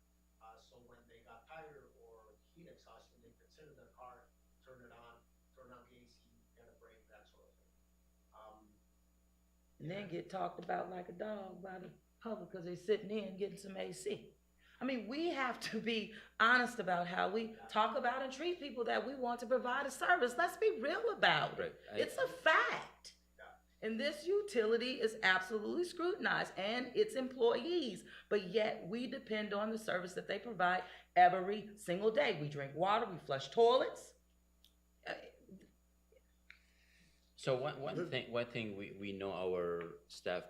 So when they got tired or heat exhaustion, they could sit in their car, turn it on, turn on the AC, get a break, that sort of thing. And then get talked about like a dog by the public because they're sitting in getting some AC. I mean, we have to be honest about how we talk about and treat people that we want to provide a service. Let's be real about it. Right. It's a fact. And this utility is absolutely scrutinized and its employees, but yet we depend on the service that they provide every single day. We drink water, we flush toilets. So one thing we know our staff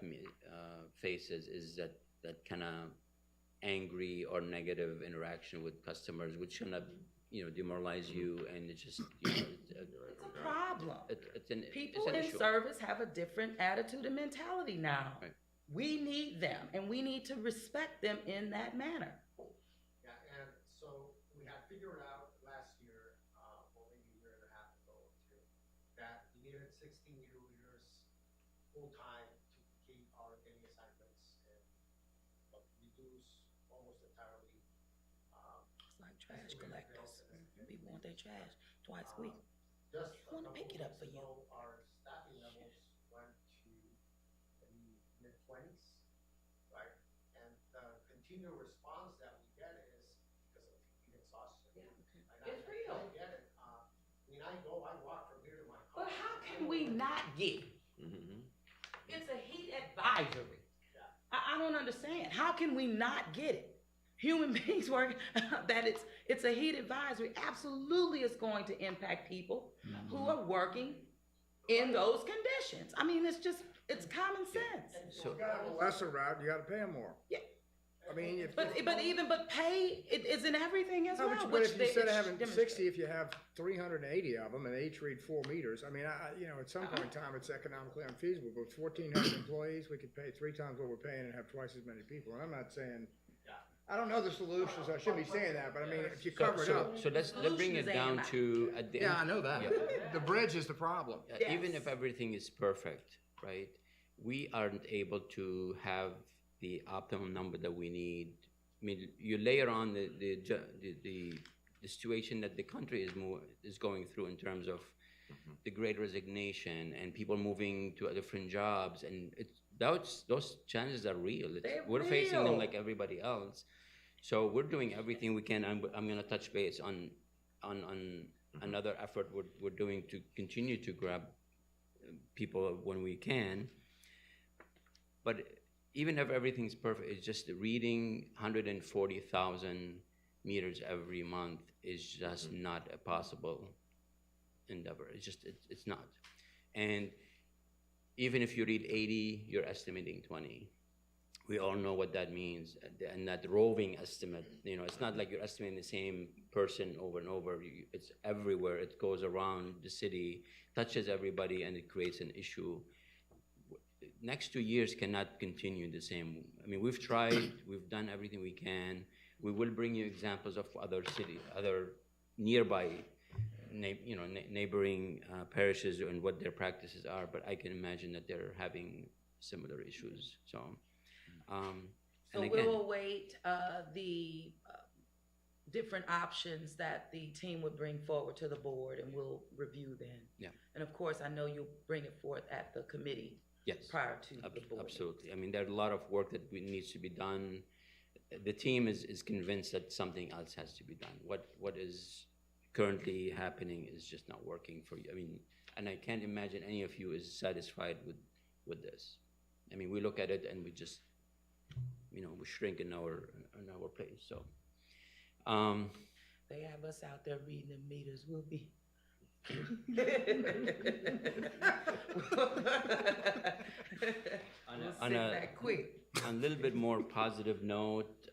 faces is that kind of angry or negative interaction with customers, which should not, demoralize you, and it's just, It's a problem. People in service have a different attitude and mentality now. Right. We need them, and we need to respect them in that manner. Yeah, and so we had figured out last year, or maybe a year and a half ago or two, that we needed 60 meter readers full-time to complete our daily assignments and reduce almost entirely. It's like trash collectors. People want their trash twice a week. Just They wanna pick it up for you. Our staffing levels went to the mid-20s, right? And the continual response that we get is because of heat exhaustion. Yeah, it's real. I get it. I walk from here to my car. But how can we not get it? It's a heat advisory. I don't understand. How can we not get it? Human beings work, that it's a heat advisory, absolutely is going to impact people who are working in those conditions. I mean, it's common sense. If you got a lesser route, you gotta pay them more. Yeah. I mean, But pay, it isn't everything as no, well. but if you instead of it having demonstrates. 60, if you have 380 of them and they each read 4 meters, I mean, at some point in time, it's economically unfeasible. But with 1,400 employees, we could pay 3 times what we're paying and have twice as many people. And I'm not saying, I don't know the solutions. I shouldn't be saying that, but I mean, if you cover it up. So let's bring it down to at the end. Yeah, I know that. Yeah. The bridge is the problem. Even if everything is perfect, right? We aren't able to have the optimum number that we need. I mean, you layer on the situation that the country is going through in terms of the Great Resignation and people moving to different jobs, and those challenges are real. We're facing them like everybody else. So we're doing everything we can. I'm going to touch base on another effort we're doing to continue to grab people when we can. But even if everything's perfect, it's just reading 140,000 meters every month is just not a possible endeavor. It's not. And even if you read 80, you're estimating 20. We all know what that means. And that roving estimate, it's not like you're estimating the same person over and over. It's everywhere. It goes around the city, touches everybody, and it creates an issue. Next 2 years cannot continue the same. I mean, we've tried, we've done everything we can. We will bring you examples of other nearby, neighboring parishes and what their practices are, but I can imagine that they're having similar issues. So we will await the different options that the team would bring forward to the board, and we'll review then. Yeah. And of course, I know you'll bring it forth at the committee. Yes. Prior to the board. Absolutely. I mean, there's a lot of work that needs to be done. The team is convinced that something else has to be done. What is currently happening is just not working for you. I mean, and I can't imagine any of you is satisfied with this. I mean, we look at it and we just, we shrink in our place. So, they have us out there reading the meters. We'll be. On a little bit more positive note,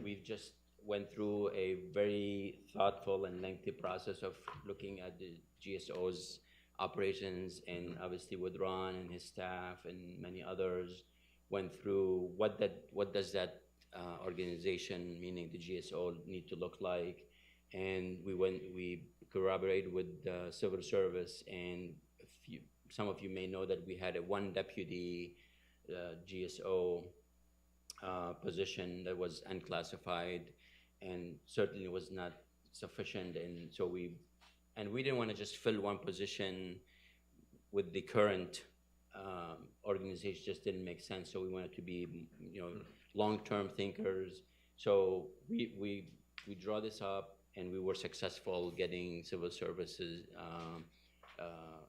we've just went through a very thoughtful and lengthy process of looking at the GSO's operations, and obviously with Ron and his staff and many others went through what does that organization, meaning the GSO, need to look like. And we corroborated with the civil service, and some of you may know that we had one deputy GSO position that was unclassified, and certainly was not sufficient. And so we didn't want to just fill one position with the current organization. Just didn't make sense. So we wanted to be long-term thinkers. So we draw this up. And we were successful getting civil services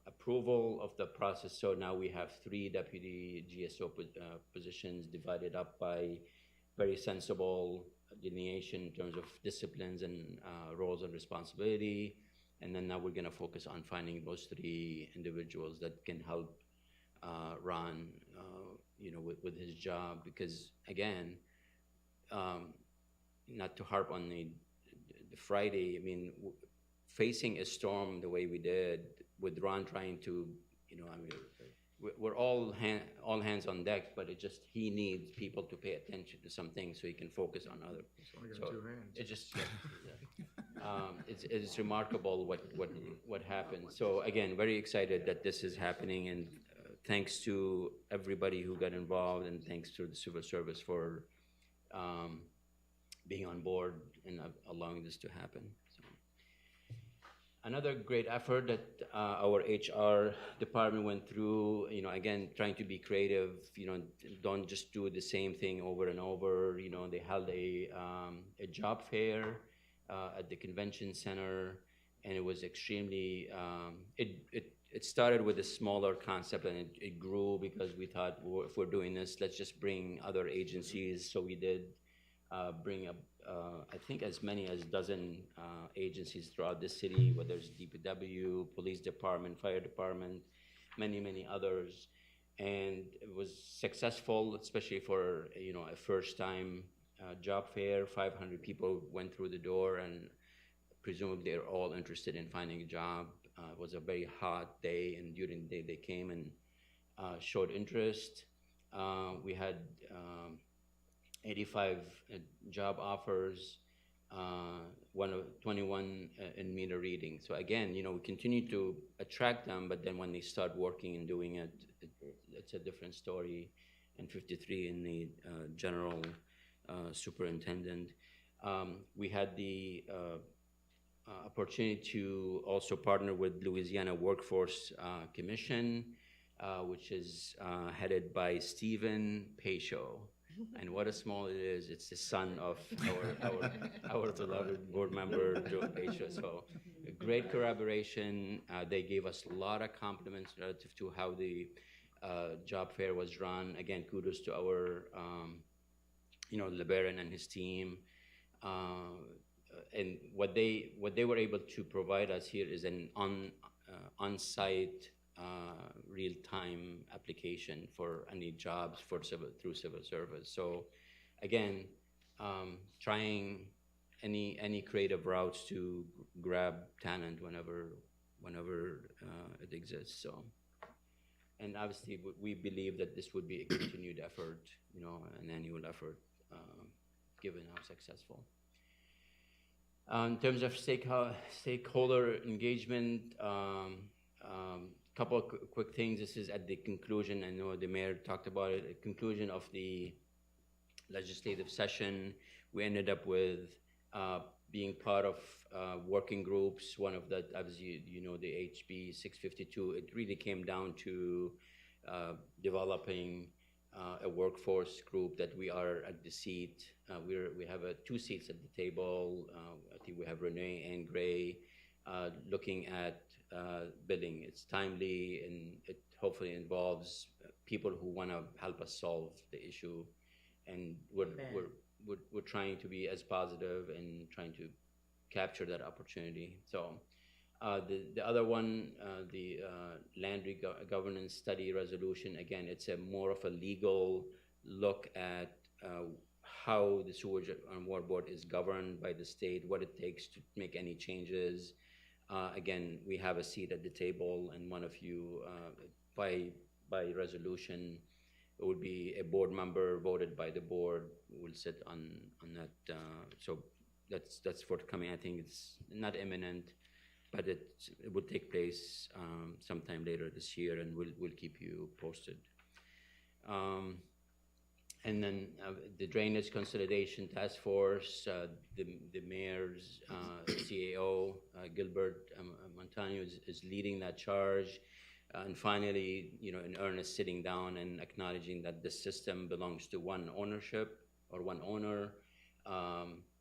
approval of the process. So now we have 3 deputy GSO positions divided up by very sensible delineation in terms of disciplines and roles and responsibility. And then now we're going to focus on finding those 3 individuals that can help Ron, with his job. Because again, not to harp on the Friday, I mean, facing a storm the way we did with Ron trying to, we're all hands on deck, but he needs people to pay attention to some things so he can focus on other. So it just, it's remarkable what happened. So again, very excited that this is happening, and thanks to everybody who got involved, and thanks to the civil service for being on board and allowing this to happen. So, another great effort that our HR department went through, again, trying to be creative, don't just do the same thing over and over. They held a job fair at the convention center, and it was extremely, it started with a smaller concept, and it grew because we thought, well, if we're doing this, let's just bring other agencies. So we did bring up, I think, as many as a dozen agencies throughout the city, whether it's DPW, police department, fire department, many others. And it was successful, especially for, a first-time job fair. 500 people went through the door, and presumably they're all interested in finding a job. It was a very hot day, and during the day they came and showed interest. We had 85 job offers, 21 in meter reading. So again, we continue to attract them, but then when they start working and doing it, it's a different story. And 53 in the general superintendent. We had the opportunity to also partner with Louisiana Workforce Commission, which is headed by Stephen Pacho. And what a small it is. It's the son of our beloved board member, Joe Pacho. So a great collaboration. They gave us a lot of compliments relative to how the job fair was run. Again, kudos to our, LeBaron and his team. and what they were able to provide us here is an on-site real-time application for any jobs through civil service. So again, trying any creative routes to grab talent whenever it exists. So, and obviously we believe that this would be a continued effort, an annual effort, given how successful. In terms of stakeholder engagement, couple of quick things. This is at the conclusion. I know the mayor talked about it. At conclusion of the legislative session, we ended up with being part of working groups. One of that, obviously, the HB 652. It really came down to developing a workforce group that we are at the seat. We have 2 seats at the table. I think we have Renee and Gray looking at billing. It's timely, and it hopefully involves people who want to help us solve the issue. And we're trying to be as positive and trying to capture that opportunity. So the other one, the Landry governance study resolution, again, it's a more of a legal look at how the Sewage and Water Board is governed by the state, what it takes to make any changes. Again, we have a seat at the table, and one of you, by resolution, it would be a board member voted by the board will sit on that. So that's forthcoming. I think it's not imminent, but it will take place sometime later this year, and we'll keep you posted. And then the Drainage Consolidation Task Force, the mayor's CAO, Gilbert Montano, is leading that charge. And finally, in earnest, sitting down and acknowledging that the system belongs to one ownership or one owner.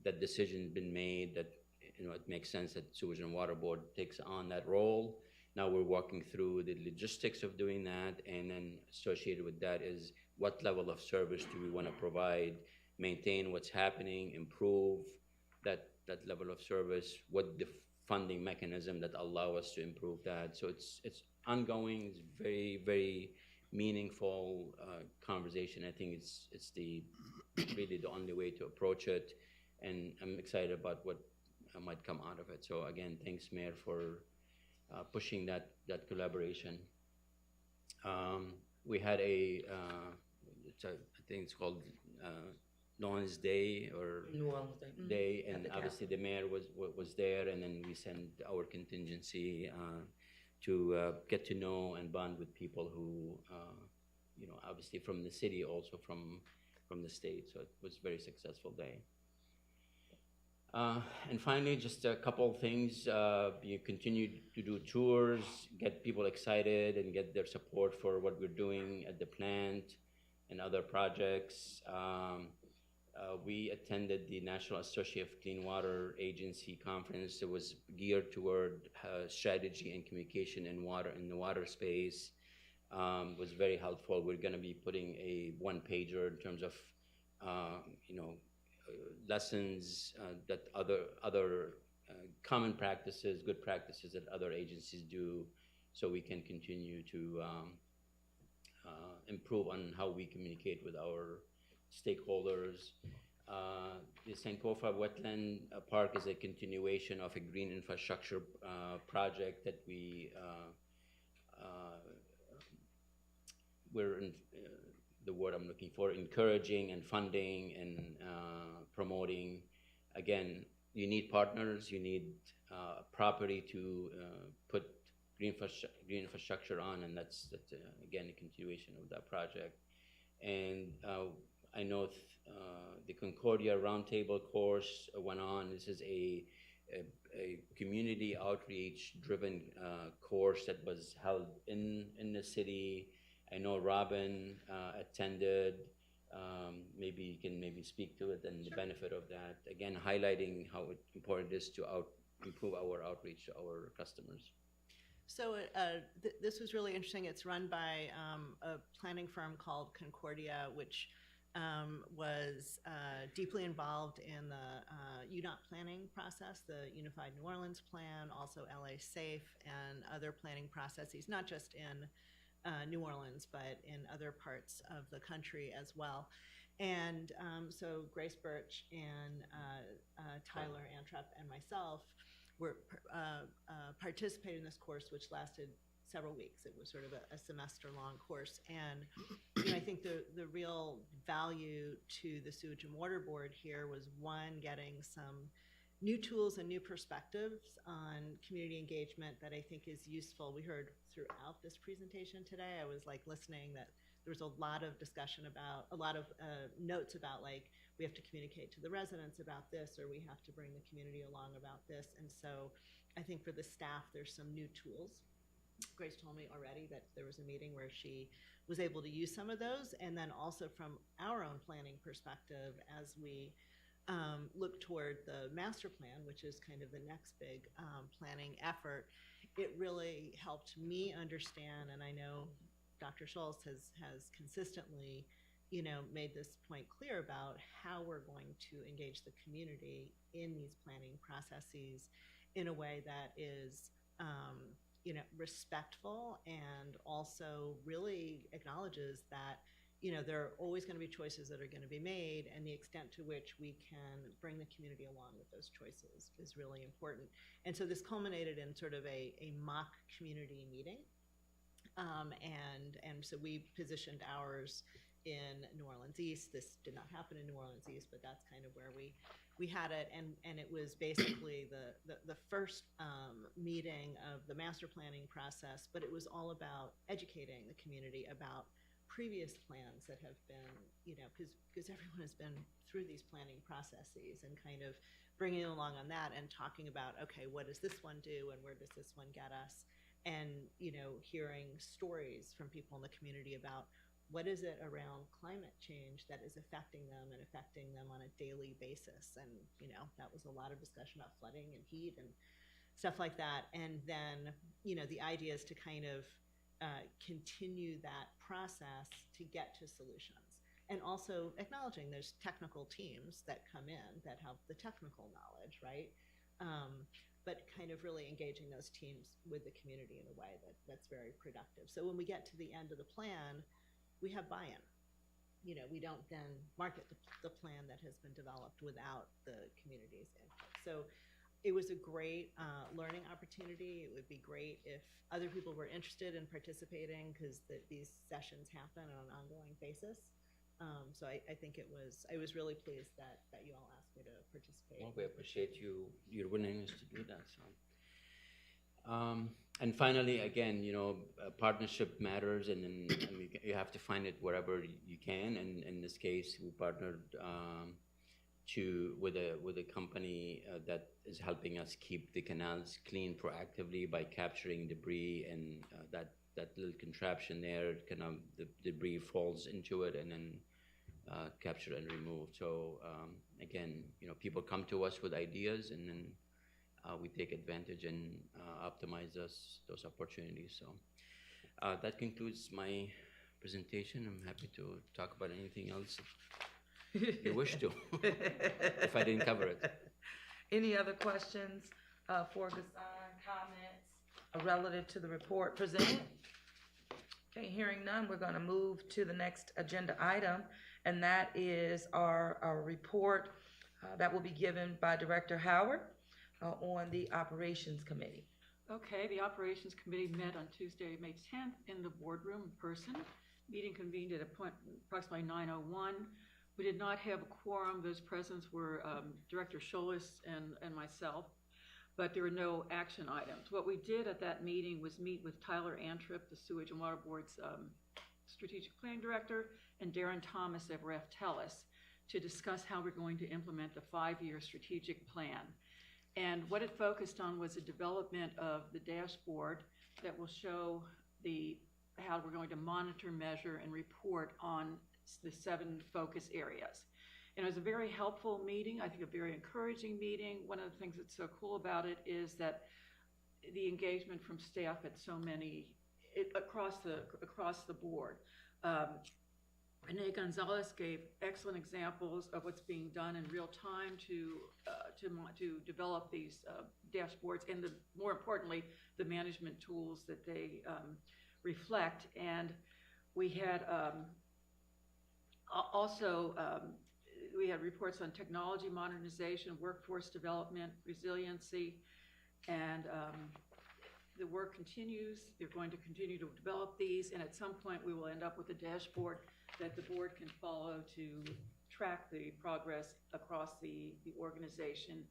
That decision's been made, that it makes sense that Sewage and Water Board takes on that role. Now we're walking through the logistics of doing that, and then associated with that is what level of service do we want to provide, maintain what's happening, improve that level of service, what the funding mechanism that allow us to improve that. So it's ongoing. It's very, very meaningful conversation. I think it's really the only way to approach it, and I'm excited about what might come out of it. So again, thanks, Mayor, for pushing that collaboration. We had I think it's called New Orleans Day or New Orleans Day, and obviously the mayor was there, and then we sent our contingency to get to know and bond with people who, obviously from the city, also from the state. So it was a very successful day. And finally, just a couple of things. You continue to do tours, get people excited, and get their support for what we're doing at the plant and other projects. We attended the National Association of Clean Water Agency conference. It was geared toward strategy and communication in the water space. It was very helpful. We're going to be putting a one-pager in terms of, lessons that other common practices, good practices that other agencies do, so we can continue to improve on how we communicate with our stakeholders. The Sankofa Wetland Park is a continuation of a green infrastructure project that we're in, the word I'm looking for, encouraging and funding and promoting. Again, you need partners, you need property to put green infrastructure on, and that's again, a continuation of that project. And I know the Concordia Roundtable course went on. This is a community outreach driven course that was held in the city. I know Robin attended. Maybe you can speak to it and the benefit of that. Again, highlighting how important it is to improve our outreach to our customers. So this was really interesting. It's run by a planning firm called Concordia, which was deeply involved in the UNOT planning process, the Unified New Orleans Plan, also LA Safe, and other planning processes, not just in New Orleans, but in other parts of the country as well. And so Grace Birch and Tyler Antrup and myself were participated in this course, which lasted several weeks. It was sort of a semester-long course. And I think the real value to the Sewage and Water Board here was, one, getting some new tools and new perspectives on community engagement that I think is useful. We heard throughout this presentation today, I was like listening, that there was a lot of discussion about, a lot of notes about, like, we have to communicate to the residents about this, or we have to bring the community along about this. And so I think for the staff, there's some new tools. Grace told me already that there was a meeting where she was able to use some of those. And then also from our own planning perspective, as we look toward the master plan, which is kind of the next big planning effort, it really helped me understand, and I know Dr. Schultz has consistently, made this point clear about how we're going to engage the community in these planning processes in a way that is, respectful, and also really acknowledges that, there are always going to be choices that are going to be made, and the extent to which we can bring the community along with those choices is really important. And so this culminated in sort of a mock community meeting. And so we positioned ours in New Orleans East. This did not happen in New Orleans East, but that's kind of where we had it. And it was basically the first meeting of the master planning process, but it was all about educating the community about previous plans that have been, because everyone has been through these planning processes, and kind of bringing along on that and talking about, okay, what does this one do and where does this one get us? And, hearing stories from people in the community about what is it around climate change that is affecting them and affecting them on a daily basis. And, that was a lot of discussion about flooding and heat and stuff like that. And then, the idea is to kind of continue that process to get to solutions. And also acknowledging there's technical teams that come in that have the technical knowledge, right? But kind of really engaging those teams with the community in a way that's very productive. So when we get to the end of the plan, we have buy-in. We don't then market the plan that has been developed without the community's input. So it was a great learning opportunity. It would be great if other people were interested in participating, because these sessions happen on an ongoing basis. So I think I was really pleased that you all asked me to participate. Well, we appreciate your willingness to do that. So, and finally, again, partnership matters, and then you have to find it wherever you can. And in this case, we partnered with a company that is helping us keep the canals clean proactively by capturing debris, and that little contraption there, kind of the debris falls into it and then captured and removed. So again, people come to us with ideas, and then we take advantage and optimize those opportunities. So that concludes my presentation. I'm happy to talk about anything else you wish to, if I didn't cover it. Any other questions for Ghassan, comments relative to the report presented? Okay, hearing none, we're going to move to the next agenda item, and that is our report that will be given by Director Howard on the Operations Committee. Okay, the Operations Committee met on Tuesday, May 10th in the boardroom in person. Meeting convened at approximately 9:01. We did not have a quorum. Those present were Director Scholas and myself, but there were no action items. What we did at that meeting was meet with Tyler Antrup, the Sewage and Water Board's Strategic Planning Director, and Darren Thomas of Ref Telus to discuss how we're going to implement the 5-year strategic plan. And what it focused on was the development of the dashboard that will show how we're going to monitor, measure, and report on the 7 focus areas. And it was a very helpful meeting, I think a very encouraging meeting. One of the things that's so cool about it is that the engagement from staff at so many, across the board. Renee Gonzalez gave excellent examples of what's being done in real time to develop these dashboards and more importantly, the management tools that they reflect. And we had we had reports on technology modernization, workforce development, resiliency, and the work continues. They're going to continue to develop these, and at some point we will end up with a dashboard that the board can follow to track the progress across the organization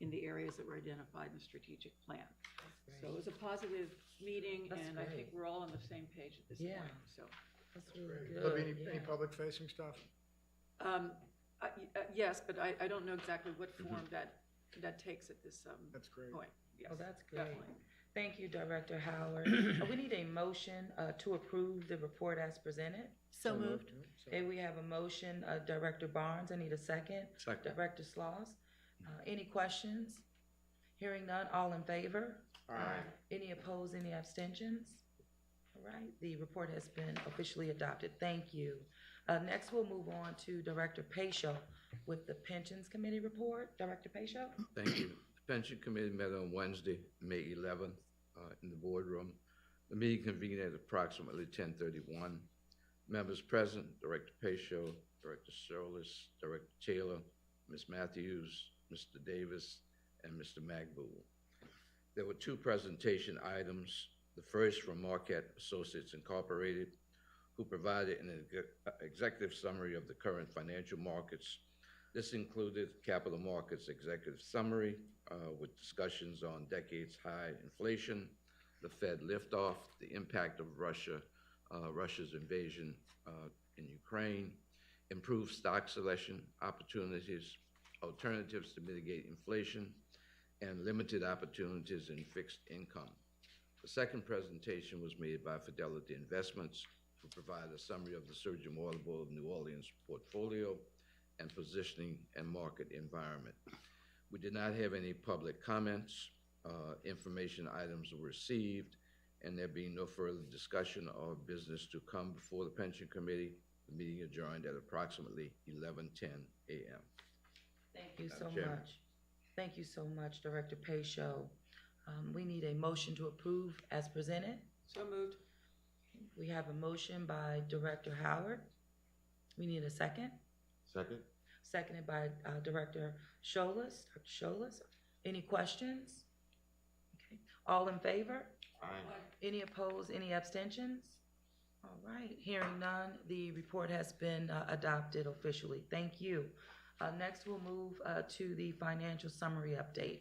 in the areas that were identified in the strategic plan. So it was a positive meeting, and I think we're all on the same page at this point. So That's really Will there good. be any public-facing stuff? yes, but I don't know exactly what form that takes at this That's great. point. Yes, Oh, that's great. definitely. Thank you, Director Howard. We need a motion to approve the report as presented. So moved. Okay, we have a motion, Director Barnes, I need a second. Second. Director Sloss, any questions? Hearing none, all in favor? Aye. Any opposed, any abstentions? All right, the report has been officially adopted. Thank you. Next, we'll move on to Director Pacho with the Pensions Committee report. Director Pacho? Thank you. The Pension Committee met on Wednesday, May 11th, in the boardroom. The meeting convened at approximately 10:31. Members present, Director Pacho, Director Solis, Director Taylor, Ms. Matthews, Mr. Davis, and Mr. Magboul. There were two presentation items. The first from Marquette Associates Incorporated, who provided an executive summary of the current financial markets. This included capital markets executive summary with discussions on decades-high inflation, the Fed liftoff, the impact of Russia's invasion in Ukraine, improved stock selection opportunities, alternatives to mitigate inflation, and limited opportunities in fixed income. The second presentation was made by Fidelity Investments, who provide a summary of the Surgeon Waterboard of New Orleans portfolio and positioning and market environment. We did not have any public comments. Information items were received, and there being no further discussion or business to come before the Pension Committee, the meeting adjourned at approximately 11:10 a.m. Thank you so Madam Chairman. much. Thank you so much, Director Pacho. We need a motion to approve as presented. So moved. We have a motion by Director Howard. We need a second. Second? Seconded by Director Scholas. Dr. Scholas, any questions? Okay. All in favor? Aye. Any opposed, any abstentions? All right, hearing none, the report has been adopted officially. Thank you. Next, we'll move to the financial summary update.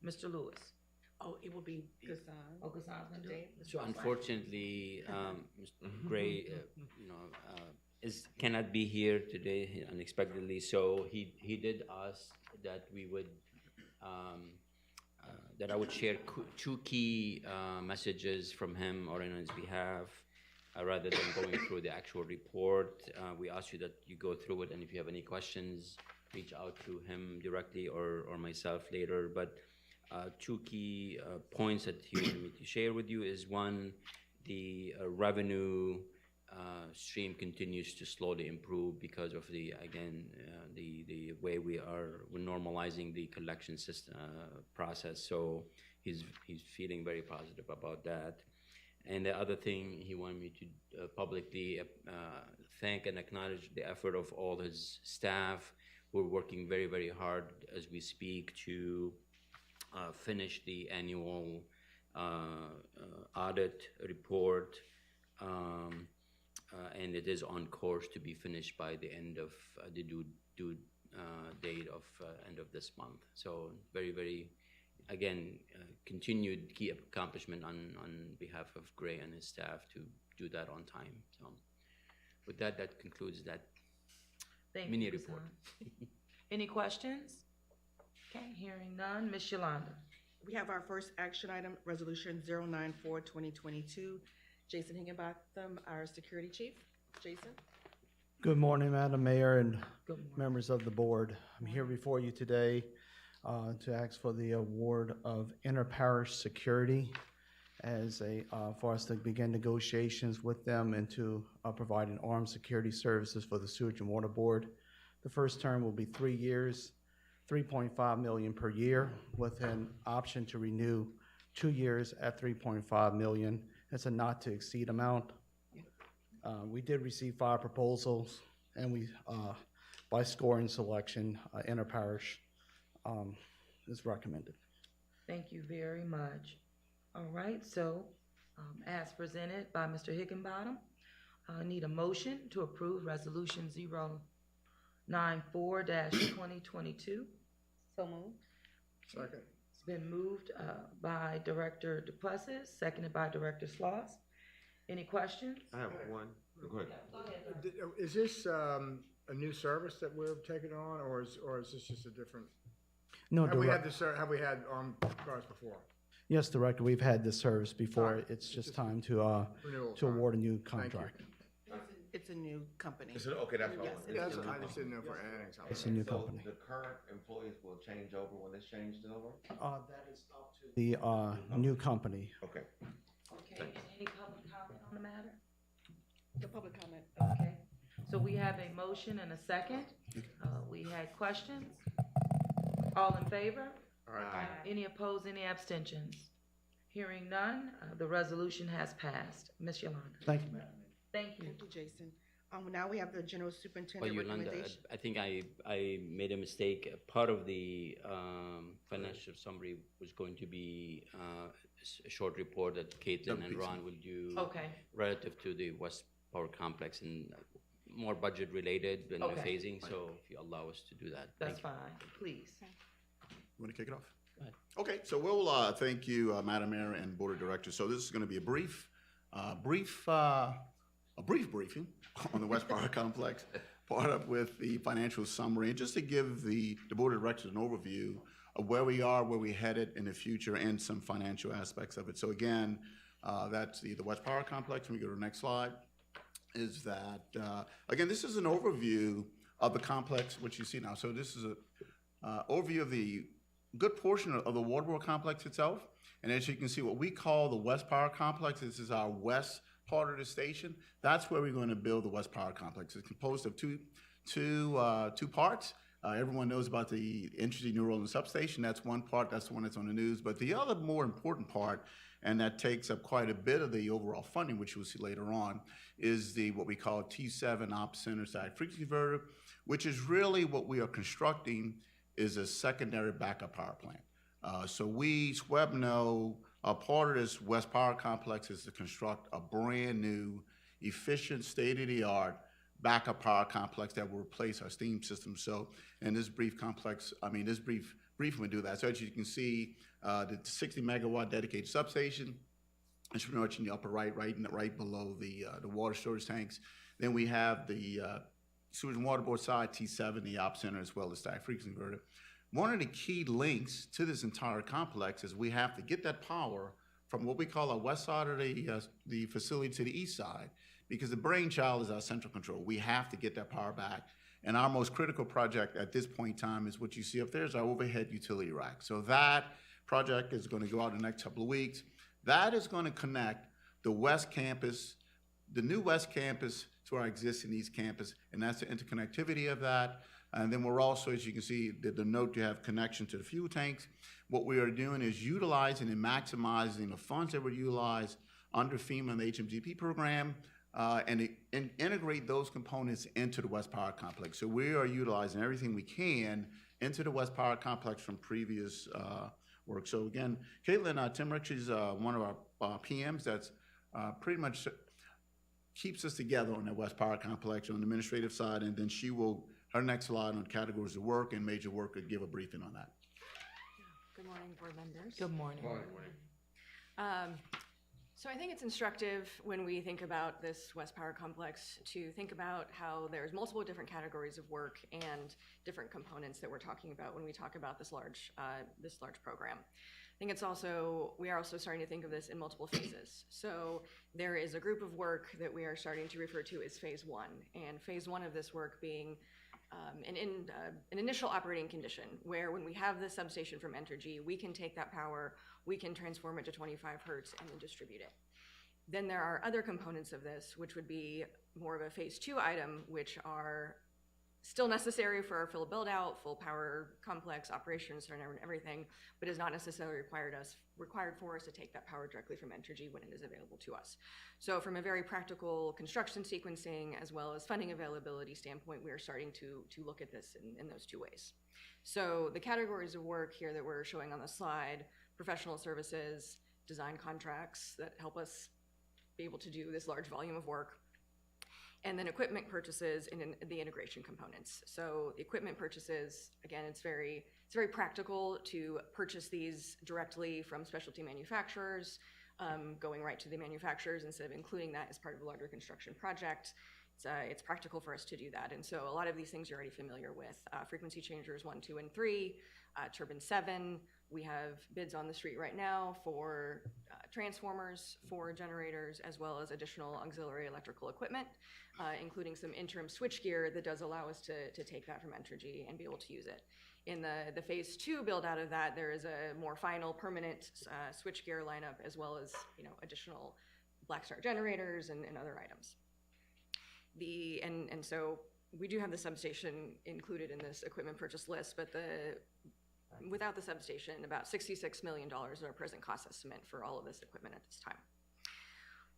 Mr. Lewis. Oh, it will be Gassan. Oh, Gassan's gonna do it? So unfortunately, Mr. Gray, cannot be here today unexpectedly. So he did ask that we would that I would share two key messages from him or on his behalf, rather than going through the actual report. We ask you that you go through it, and if you have any questions, reach out to him directly or myself later. But two key points that he wanted me to share with you is one, the revenue stream continues to slowly improve because of the way we're normalizing the collection system process. So he's feeling very positive about that. And the other thing, he wanted me to publicly thank and acknowledge the effort of all his staff who are working very, very hard as we speak to finish the annual audit report, and it is on course to be finished by the end of the due date of end of this month. So very, very, again, continued key accomplishment on behalf of Gray and his staff to do that on time. So with that, that concludes that mini report. Any questions? Okay, hearing none. Ms. Yolanda. We have our first action item, Resolution 094-2022. Jason Higginbotham, our Security Chief. Jason? Good morning, Madam Mayor and Good morning. members of the board. I'm here before you today to ask for the award of Interparish Security for us to begin negotiations with them into providing armed security services for the Sewage and Water Board. The first term will be 3 years, $3.5 million per year, with an option to renew 2 years at $3.5 million. It's a not-to-exceed amount. We did receive 5 proposals, and we, by scoring selection, inter-parish is recommended. Thank you very much. All right, so as presented by Mr. Higginbottom, I need a motion to approve Resolution 094-2022. So moved. Second. It's been moved by Director Duplessis, seconded by Director Sloss. Any questions? I have one. Go ahead. Is this a new service that we're taking on, or is this just a different? No, Have we had armed cars before? Yes, Director, we've had this service before. All right. It's just time to Renewal to time. award a new Thank you. contract. It's a new company. Is it, okay, that's all. Yes, It's it Yes, is. a new I just didn't know if we're company. adding something. It's a new So company. the current employees will change over when this changes over? That is up to the new company. Okay. Okay, and any public comment on the matter? The public comment. Okay, so we have a motion and a second. We had questions. All in favor? All right. Any opposed, any abstentions? Hearing none, the resolution has passed. Ms. Yolanda. Thank you, Madam. Thank you. Thank you, Jason. Now we have the general Well, superintendent Yolanda, recommendation. I think I made a mistake. Part of the financial summary was going to be a short report that Caitlin and Ron will do Okay, relative to the West Power Complex and more budget related than the Okay. phasing. So if you allow us to do that, that's thank you. fine, please. You want to kick it off? Go ahead. Okay, so we'll thank you, Madam Mayor and Board of Directors. So this is going to be a brief briefing on the West Power Complex, part up with the financial summary, and just to give the Board of Directors an overview of where we are, where we're headed in the future, and some financial aspects of it. So again, that's the West Power Complex. When we go to the next slide, is that, again, this is an overview of the complex, which you see now. So this is a overview of the good portion of the water board complex itself. And as you can see, what we call the West Power Complex, this is our west part of the station. That's where we're going to build the West Power Complex. It's composed of two parts. Everyone knows about the interesting New Orleans substation. That's one part. That's the one that's on the news. But the other more important part, and that takes up quite a bit of the overall funding, which you'll see later on, is what we call T7 Op Center Static Frequency Converter, which is really what we are constructing is a secondary backup power plant. So we, SWEBNO, a part of this West Power Complex is to construct a brand new, efficient, state-of-the-art backup power complex that will replace our steam system. So in this briefing we do that. So as you can see, the 60 megawatt dedicated substation, it's pretty much in the upper right below the water storage tanks. Then we have the Sewage and Water Board side, T7, the op center, as well as static frequency converter. One of the key links to this entire complex is we have to get that power from what we call our west side of the facility to the east side, because the brainchild is our central control. We have to get that power back. And our most critical project at this point in time is what you see up there is our overhead utility rack. So that project is going to go out in the next couple of weeks. That is going to connect the West Campus, the new West Campus, to our existing East Campus, and that's the interconnectivity of that. And then we're also, as you can see, the note you have connection to the fuel tanks. What we are doing is utilizing and maximizing the funds that were utilized under FEMA and the HMGP program, and integrate those components into the West Power Complex. So we are utilizing everything we can into the West Power Complex from previous work. So again, Caitlin Timrick, she's one of our PMs that's pretty much keeps us together on the West Power Complex on the administrative side, and then she will, her next slide on categories of work and major work, could give a briefing on that. Good morning, board members. Good morning. So I think it's instructive when we think about this West Power Complex to think about how there's multiple different categories of work and different components that we're talking about when we talk about this large program. I think it's also, we are also starting to think of this in multiple phases. So there is a group of work that we are starting to refer to as phase one, and phase one of this work being an initial operating condition where when we have the substation from Entergy, we can take that power, we can transform it to 25 hertz and then distribute it. Then there are other components of this, which would be more of a phase 2 item, which are still necessary for our full build-out, full power complex operations and everything, but is not necessarily required for us to take that power directly from Entergy when it is available to us. So from a very practical construction sequencing as well as funding availability standpoint, we are starting to look at this in those two ways. So the categories of work here that we're showing on the slide: professional services, design contracts that help us be able to do this large volume of work, and then equipment purchases in the integration components. So the equipment purchases, again, it's very practical to purchase these directly from specialty manufacturers, going right to the manufacturers instead of including that as part of a larger construction project. It's practical for us to do that. And so a lot of these things you're already familiar with. Frequency changers 1, 2, and 3, turbine 7. We have bids on the street right now for transformers, for generators, as well as additional auxiliary electrical equipment, including some interim switchgear that does allow us to take that from Entergy and be able to use it. In the phase 2 build out of that, there is a more final permanent switchgear lineup, as well as additional black start generators and other items. And so we do have the substation included in this equipment purchase list, but without the substation, about $66 million is our present cost estimate for all of this equipment at this time.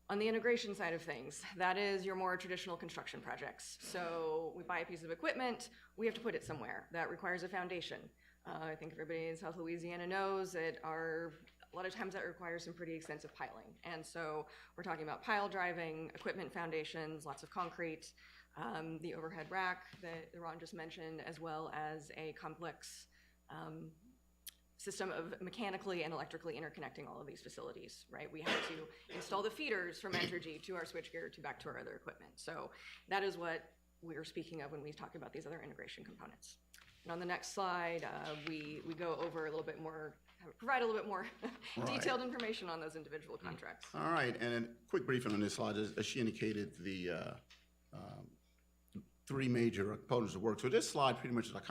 On the integration side of things, that is your more traditional construction projects. So we buy a piece of equipment, we have to put it somewhere. That requires a foundation. I think everybody in South Louisiana knows that a lot of times that requires some pretty extensive piling. And so we're talking about pile driving, equipment foundations, lots of concrete, the overhead rack that Ron just mentioned, as well as a complex system of mechanically and electrically interconnecting all of these facilities, right? We have to install the feeders from Entergy to our switchgear to back to our other equipment. So that is what we're speaking of when we talk about these other integration components. And on the next slide, we go over a little bit more, provide a little bit more detailed information on those individual contracts. All right, and a quick briefing on this slide, as she indicated, the three major components of work. So this slide pretty much is a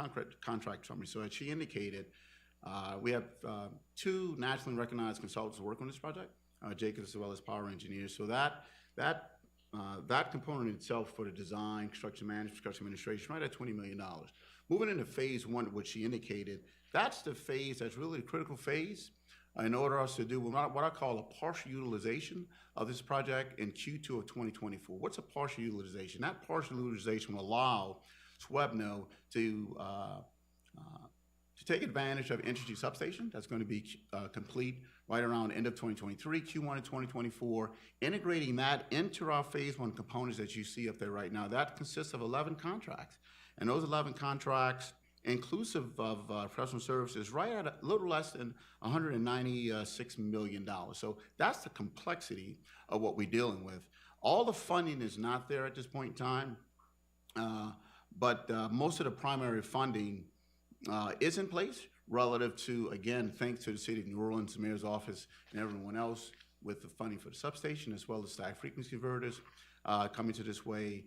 contract summary. So as she indicated, we have two nationally recognized consultants who work on this project, Jacobs as well as Power Engineers. So that component itself for the design, construction management, construction administration, right at $20 million. Moving into phase 1, which she indicated, that's the phase that's really the critical phase in order for us to do what I call a partial utilization of this project in Q2 of 2024. What's a partial utilization? That partial utilization will allow SWEPNO to take advantage of Entergy substation. That's going to be complete right around end of 2023, Q1 of 2024, integrating that into our phase 1 components that you see up there right now. That consists of 11 contracts. And those 11 contracts, inclusive of professional services, right at a little less than $196 million. So that's the complexity of what we're dealing with. All the funding is not there at this point in time, but most of the primary funding is in place relative to, again, thanks to the City of New Orleans, the Mayor's Office, and everyone else with the funding for the substation as well as stack frequency converters coming to this way.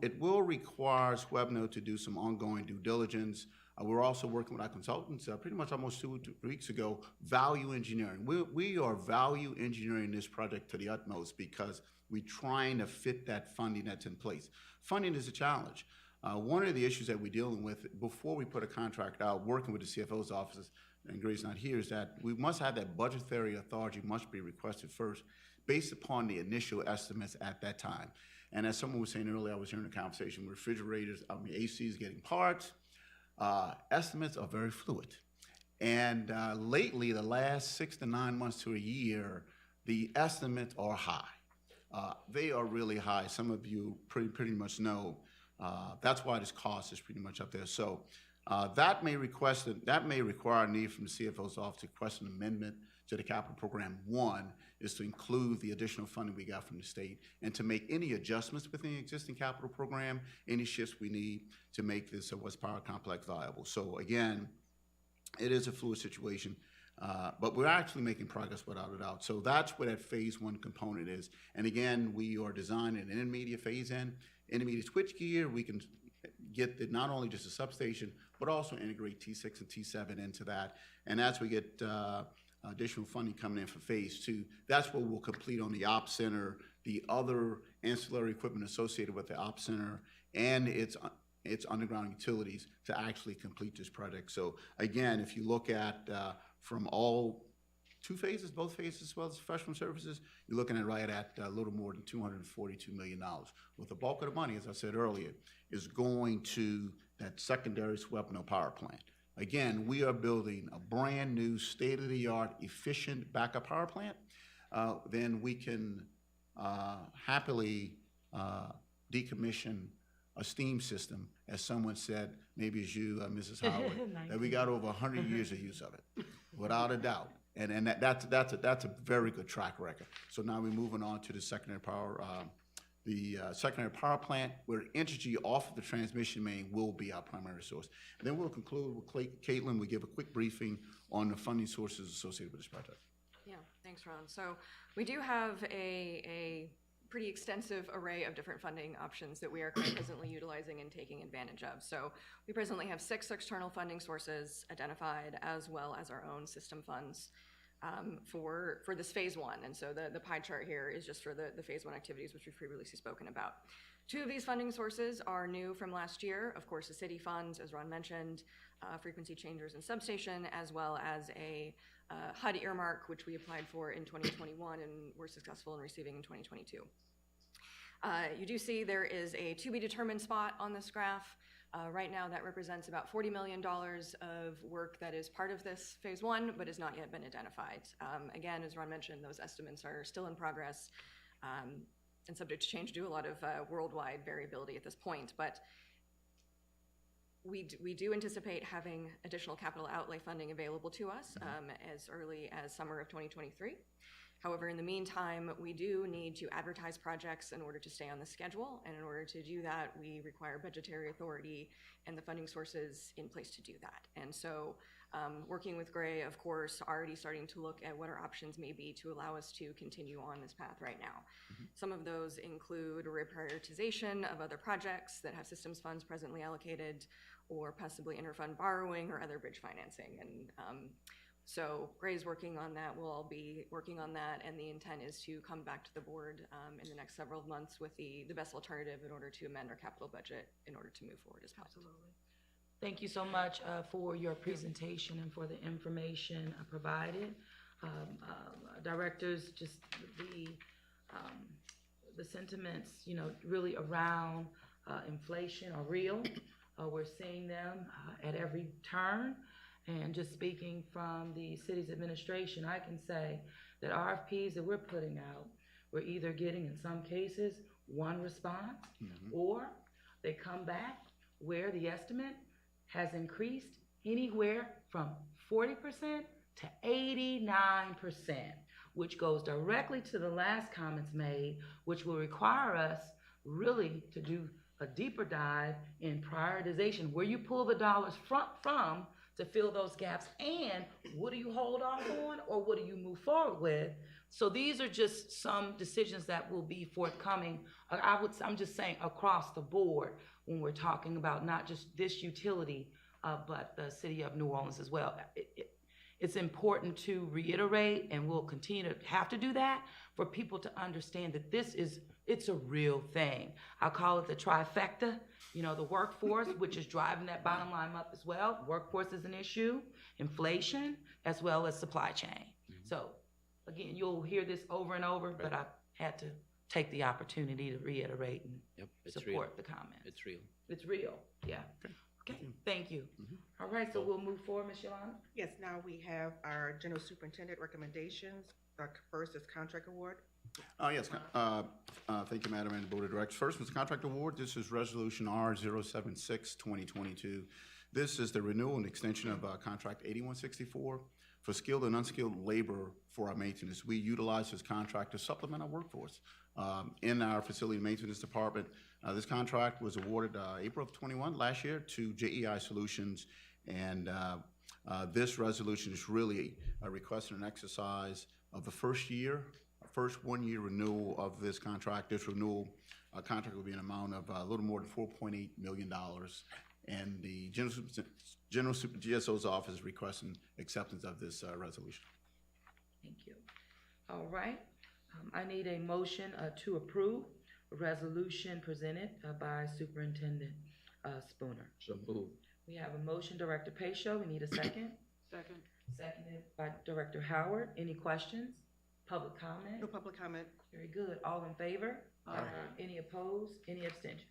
It will require SWEPNO to do some ongoing due diligence. We're also working with our consultants pretty much almost 2 weeks ago, value engineering. We are value engineering this project to the utmost because we're trying to fit that funding that's in place. Funding is a challenge. One of the issues that we're dealing with before we put a contract out, working with the CFO's office, and Grace not here, is that we must have that budgetary authority must be requested first based upon the initial estimates at that time. And as someone was saying earlier, I was hearing a conversation with refrigerators, ACs getting parts. Estimates are very fluid. And lately, the last 6 to 9 months to a year, the estimates are high. They are really high. Some of you pretty much know. That's why this cost is pretty much up there. So that may require a need from the CFO's office to request an amendment to the capital program. One is to include the additional funding we got from the state and to make any adjustments within the existing capital program, any shifts we need to make this West Power Complex viable. So again, it is a fluid situation, but we're actually making progress without a doubt. So that's where that phase 1 component is. And again, we are designing an intermediate phase in, intermediate switchgear. We can not only just a substation, but also integrate T6 and T7 into that. And as we get additional funding coming in for phase 2, that's what we'll complete on the op center, the other ancillary equipment associated with the op center, and its underground utilities to actually complete this project. So again, if you look at from all 2 phases, both phases as well as professional services, you're looking at right at a little more than $242 million. With the bulk of the money, as I said earlier, is going to that secondary swept-no power plant. Again, we are building a brand new state-of-the-art efficient backup power plant. Then we can happily decommission a steam system, as someone said, maybe as you, Mrs. Howard, that we got over 100 years of use of it, without a doubt. And that's a very good track record. So now we're moving on to the secondary power, secondary power plant, where energy off of the transmission main will be our primary source. And then we'll conclude with Caitlin. We give a quick briefing on the funding sources associated with this project. Yeah, thanks, Ron. So we do have a pretty extensive array of different funding options that we are presently utilizing and taking advantage of. So we presently have 6 external funding sources identified, as well as our own system funds for this phase 1. And so the pie chart here is just for the phase 1 activities, which we've previously spoken about. 2 of these funding sources are new from last year. Of course, the city funds, as Ron mentioned, frequency changers and substation, as well as a HUD earmark, which we applied for in 2021 and were successful in receiving in 2022. You do see there is a to be determined spot on this graph. Right now that represents about $40 million of work that is part of this phase 1, but has not yet been identified. Again, as Ron mentioned, those estimates are still in progress and subject to change due to a lot of worldwide variability at this point. But we do anticipate having additional capital outlay funding available to us as early as summer of 2023. However, in the meantime, we do need to advertise projects in order to stay on the schedule, and in order to do that, we require budgetary authority and the funding sources in place to do that. And so, working with Gray, of course, already starting to look at what our options may be to allow us to continue on this path right now. Some of those include reprioritization of other projects that have systems funds presently allocated, or possibly interfund borrowing or other bridge financing. And so Gray's working on that, we'll all be working on that, and the intent is to come back to the board in the next several months with the best alternative in order to amend our capital budget in order to move forward as possible. Absolutely. Thank you so much for your presentation and for the information provided. Directors, just the sentiments, really around inflation are real. We're seeing them at every turn. And just speaking from the city's administration, I can say that RFPs that we're putting out, we're either getting, in some cases, one response, or they come back where the estimate has increased anywhere from 40% to 89%, which goes directly to the last comments made, which will require us really to do a deeper dive in prioritization, where you pull the dollars from to fill those gaps, and what do you hold off on, or what do you move forward with? So these are just some decisions that will be forthcoming. I'm just saying across the board when we're talking about not just this utility, but the city of New Orleans as well. It's important to reiterate, and we'll continue to have to do that, for people to understand that it's a real thing. I'll call it the trifecta. The workforce, which is driving that bottom line up as well. Workforce is an issue, inflation, as well as supply chain. So again, you'll hear this over and over, but I had to take the opportunity to reiterate and support the comment. It's real. It's real, yeah. Okay, thank you. All right, so we'll move forward, Ms. Yolanda. Yes, now we have our general superintendent recommendations. First is contract award. Yes, thank you, Madam and the Board of Directors. First was contract award. This is Resolution R076-2022. This is the renewal and extension of Contract 8164 for skilled and unskilled labor for our maintenance. We utilize this contract to supplement our workforce in our facility maintenance department. This contract was awarded April of 21 last year to JEI Solutions, and this resolution is really requesting an exercise of the first year of first one-year renewal of this contract. This renewal contract will be an amount of a little more than $4.8 million. And the General Super GSO's office is requesting acceptance of this resolution. Thank you. All right. I need a motion to approve a resolution presented by Superintendent Spooner. So moved. We have a motion, Director Pacho. We need a second. Second. Seconded by Director Howard. Any questions? Public comment? No public comment. Very good. All in favor? Aye. Any opposed? Any abstentions?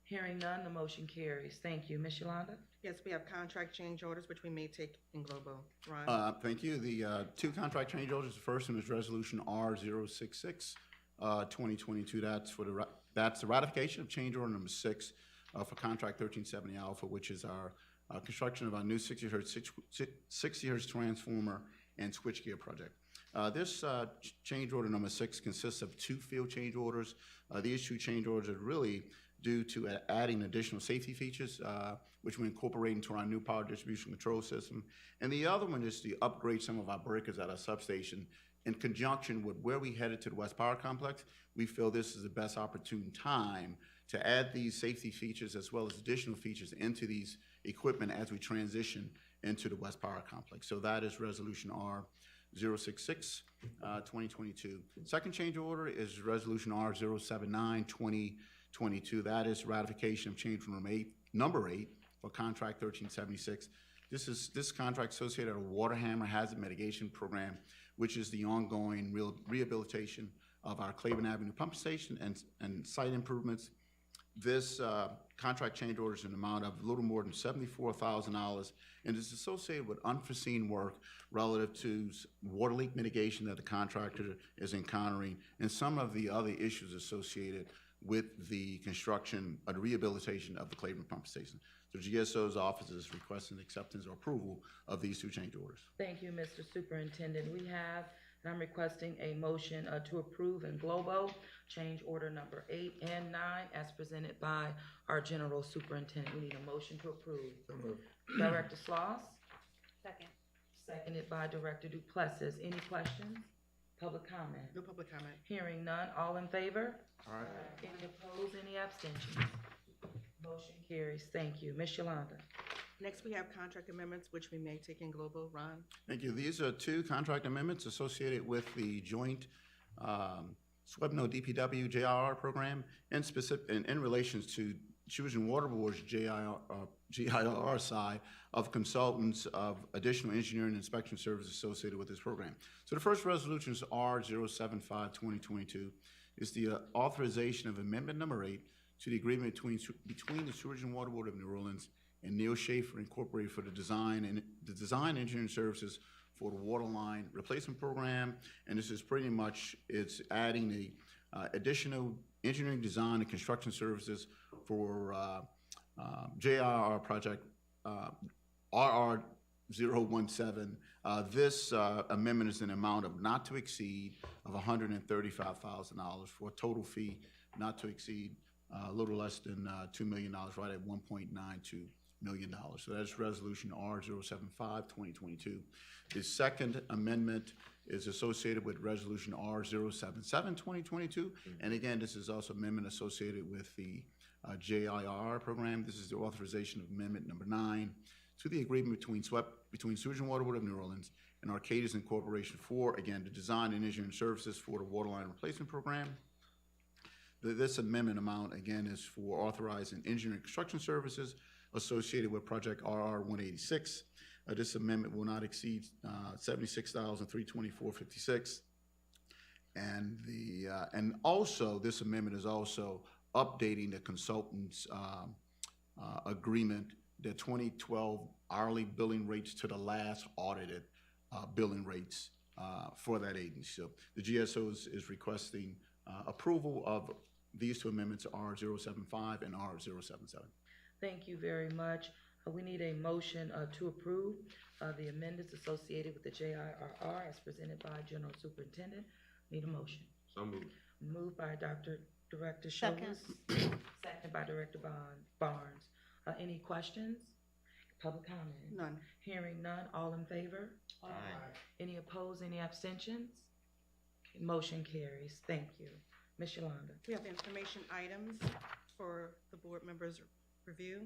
Hearing none, the motion carries. Thank you. Ms. Yolanda? Yes, we have contract change orders, which we may take in global. Ron? Thank you. The two contract change orders, the first one is Resolution R066, 2022. That's the ratification of change order number 6 for contract 1370 Alpha, which is our construction of our new 60 hertz transformer and switchgear project. This change order number 6 consists of 2 field change orders. These 2 change orders are really due to adding additional safety features, which we incorporate into our new power distribution control system. And the other one is to upgrade some of our breakers at our substation. In conjunction with where we headed to the West Power Complex, we feel this is the best opportune time to add these safety features as well as additional features into these equipment as we transition into the West Power Complex. So that is Resolution R066, 2022. Second change order is Resolution R079, 2022. That is ratification of change from number 8 for contract 1376. This contract associated with a water hammer hazard mitigation program, which is the ongoing rehabilitation of our Claiborne Avenue pump station and site improvements. This contract change order is an amount of a little more than $74,000 and is associated with unforeseen work relative to water leak mitigation that the contractor is encountering and some of the other issues associated with the construction or the rehabilitation of the Claiborne pump station. The GSO's office is requesting acceptance or approval of these 2 change orders. Thank you, Mr. Superintendent. We have, and I'm requesting a motion to approve in globo change order number 8 and 9 as presented by our General Superintendent. We need a motion to approve. So moved. Director Sloss, Second. seconded by Director Duplessis. Any questions? Public comment? No public comment. Hearing none. All in favor? All right. Any opposed? Any abstentions? Motion carries. Thank you. Ms. Yolanda? Next, we have contract amendments, which we may take in global. Ron? Thank you. These are 2 contract amendments associated with the joint SWEPNO DPW JIR program and in relations to Sewage and Water Board's GIR side of consultants of additional engineering and inspection services associated with this program. So the first resolution is R075 2022. It's the authorization of amendment number 8 to the agreement between the Sewage and Water Board of New Orleans and Neil Schaefer Incorporated for the design engineering services for the water line replacement program. And this is pretty much, it's adding the additional engineering design and construction services for JIR project RR017. This amendment is an amount of not to exceed of $135,000 for a total fee not to exceed a little less than $2 million, right at $1.92 million. So that's resolution R075 2022. The second amendment is associated with resolution R077 2022. And again, this is also amendment associated with the JIR program. This is the authorization of amendment number 9 to the agreement between Sewage and Water Board of New Orleans and Arcadius Incorporation for, again, the design and engineering services for the water line replacement program. This amendment amount, again, is for authorizing engineering construction services associated with project RR186. This amendment will not exceed $76,324.56. And also, this amendment is also updating the consultant's agreement, the 2012 hourly billing rates to the last audited billing rates for that agency. So the GSO is requesting approval of these 2 amendments, R075 and R077. Thank you very much. We need a motion to approve the amendments associated with the JIRR as presented by General Superintendent. Need a motion. So moved. Moved by Director Second. Shoulders. Second by Director Barnes. Any questions? Public comment? Motion carries. Thank you. Ms. Yolanda. We have information items for the board members' review.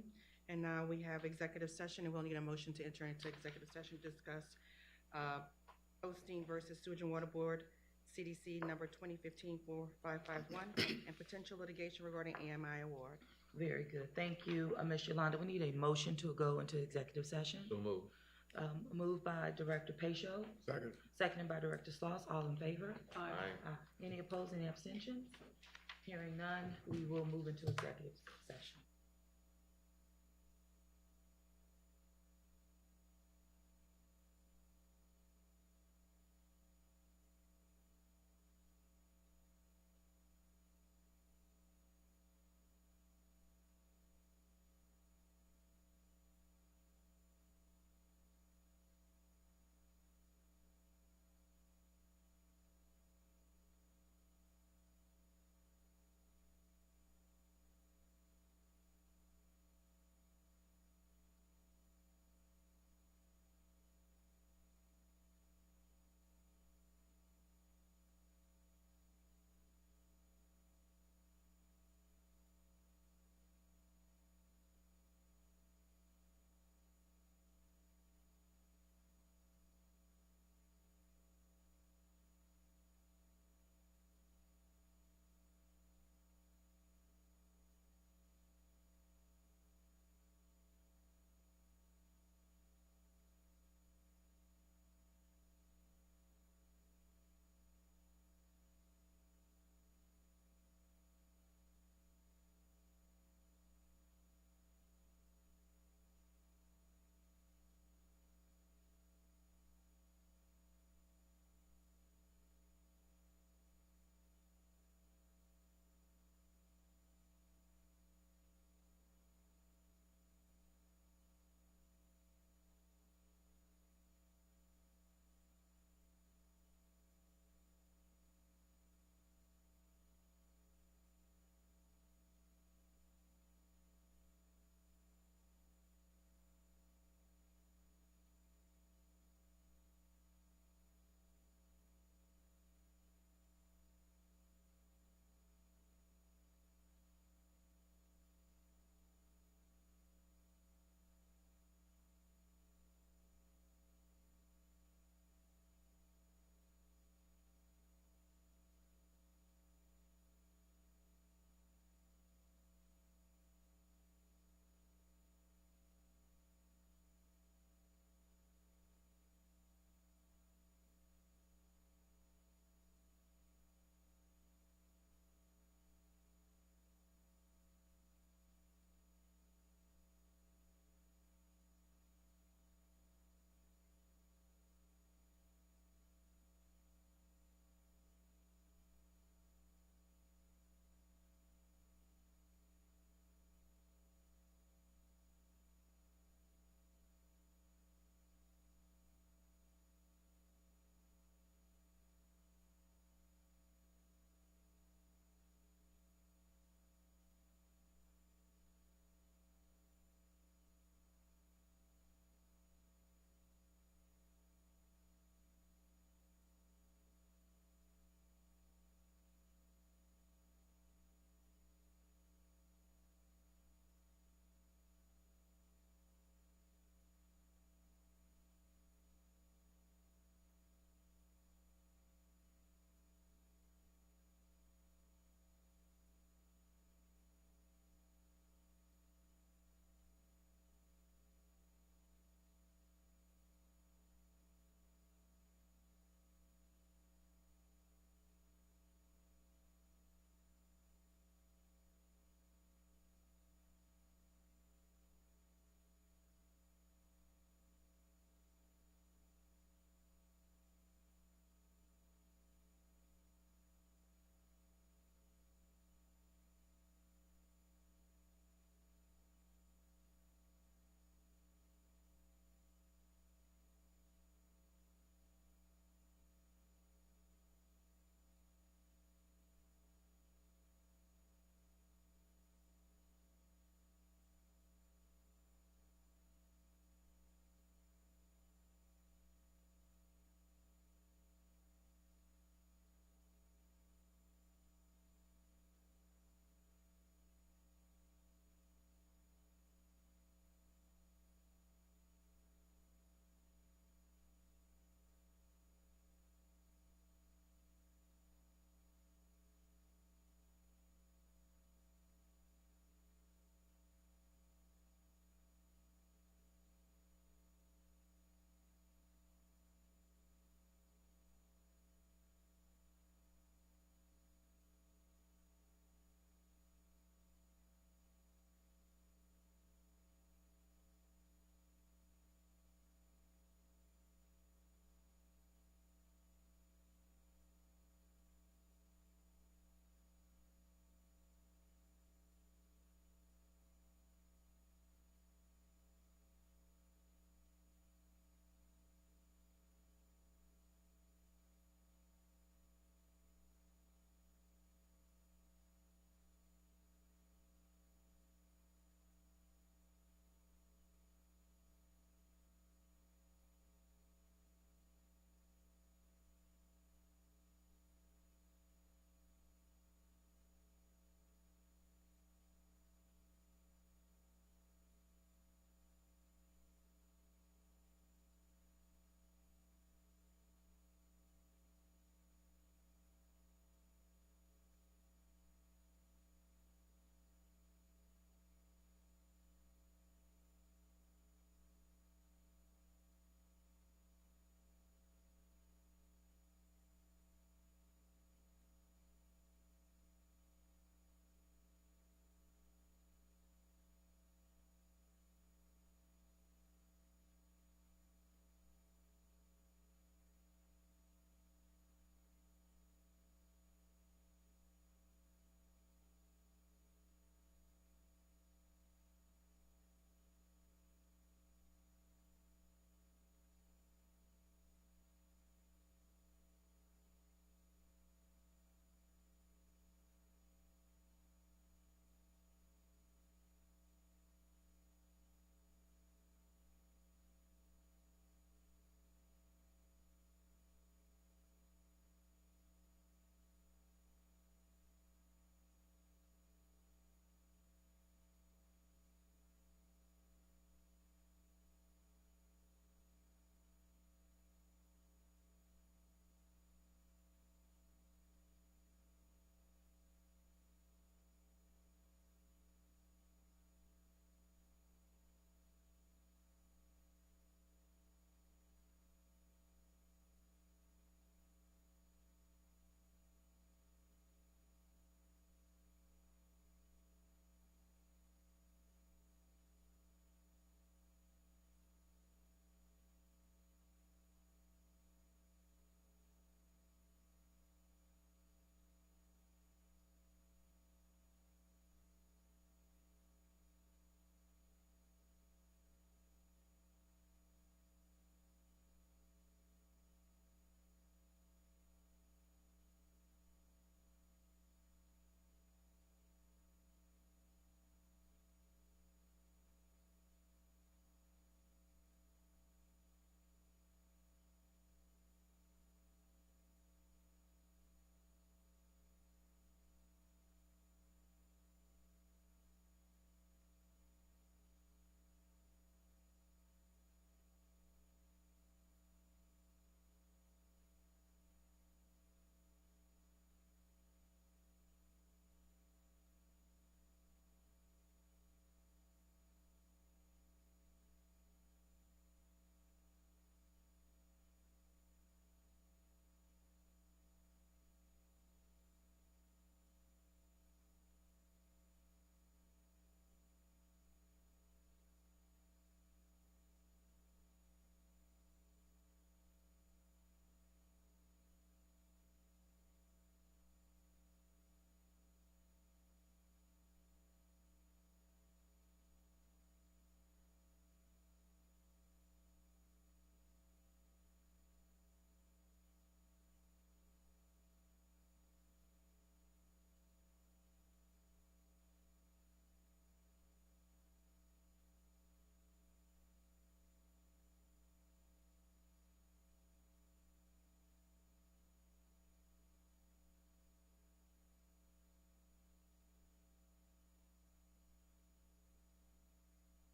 And now we have executive session, and we'll need a motion to enter into executive session to discuss Osteen versus Sewage and Water Board, CDC number 2015-4551, and potential litigation regarding AMI award. Very good. Thank you, Ms. Yolanda. We need a motion to go into executive session. So move. Moved by Director Pacho, Second. seconded by Director Sloss. All in favor? Aye. Any opposed, any abstentions? Hearing none, we will move into executive session.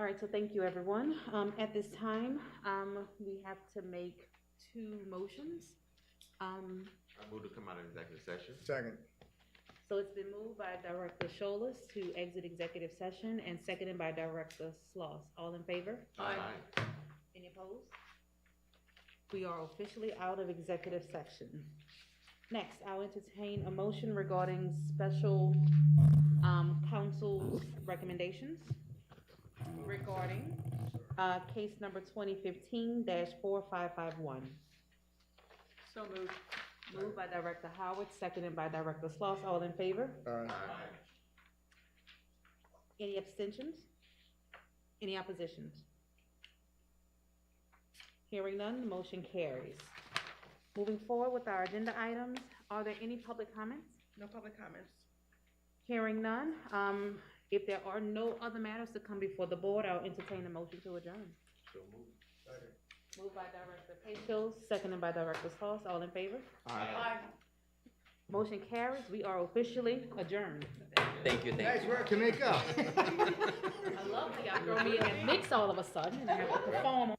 right, so thank you, everyone. At this time, we have to make 2 motions. I move to come out of executive session. Second. So it's been moved by Director Scholas to exit executive session and seconded by Director Sloss. All in favor? Aye. Any opposed? We are officially out of executive session. Next, I'll entertain a motion regarding special counsel's recommendations regarding case number 2015-4551. So moved. Moved by Director Howard, seconded by Director Sloss. All in favor? Aye. Any abstentions? Any oppositions? Hearing none, the motion carries. Moving forward with our agenda items, are there any public comments? No public comments. Hearing none, if there are no other matters to come before the board, I'll entertain a motion to adjourn. So moved. Moved by Director Payfield, seconded by Director Sloss. All in favor? Aye. Motion carries. We are officially adjourned. Thank you, thank Nice you. work, Tamika. I love how y'all throw me in the mix all of a sudden, and I have to perform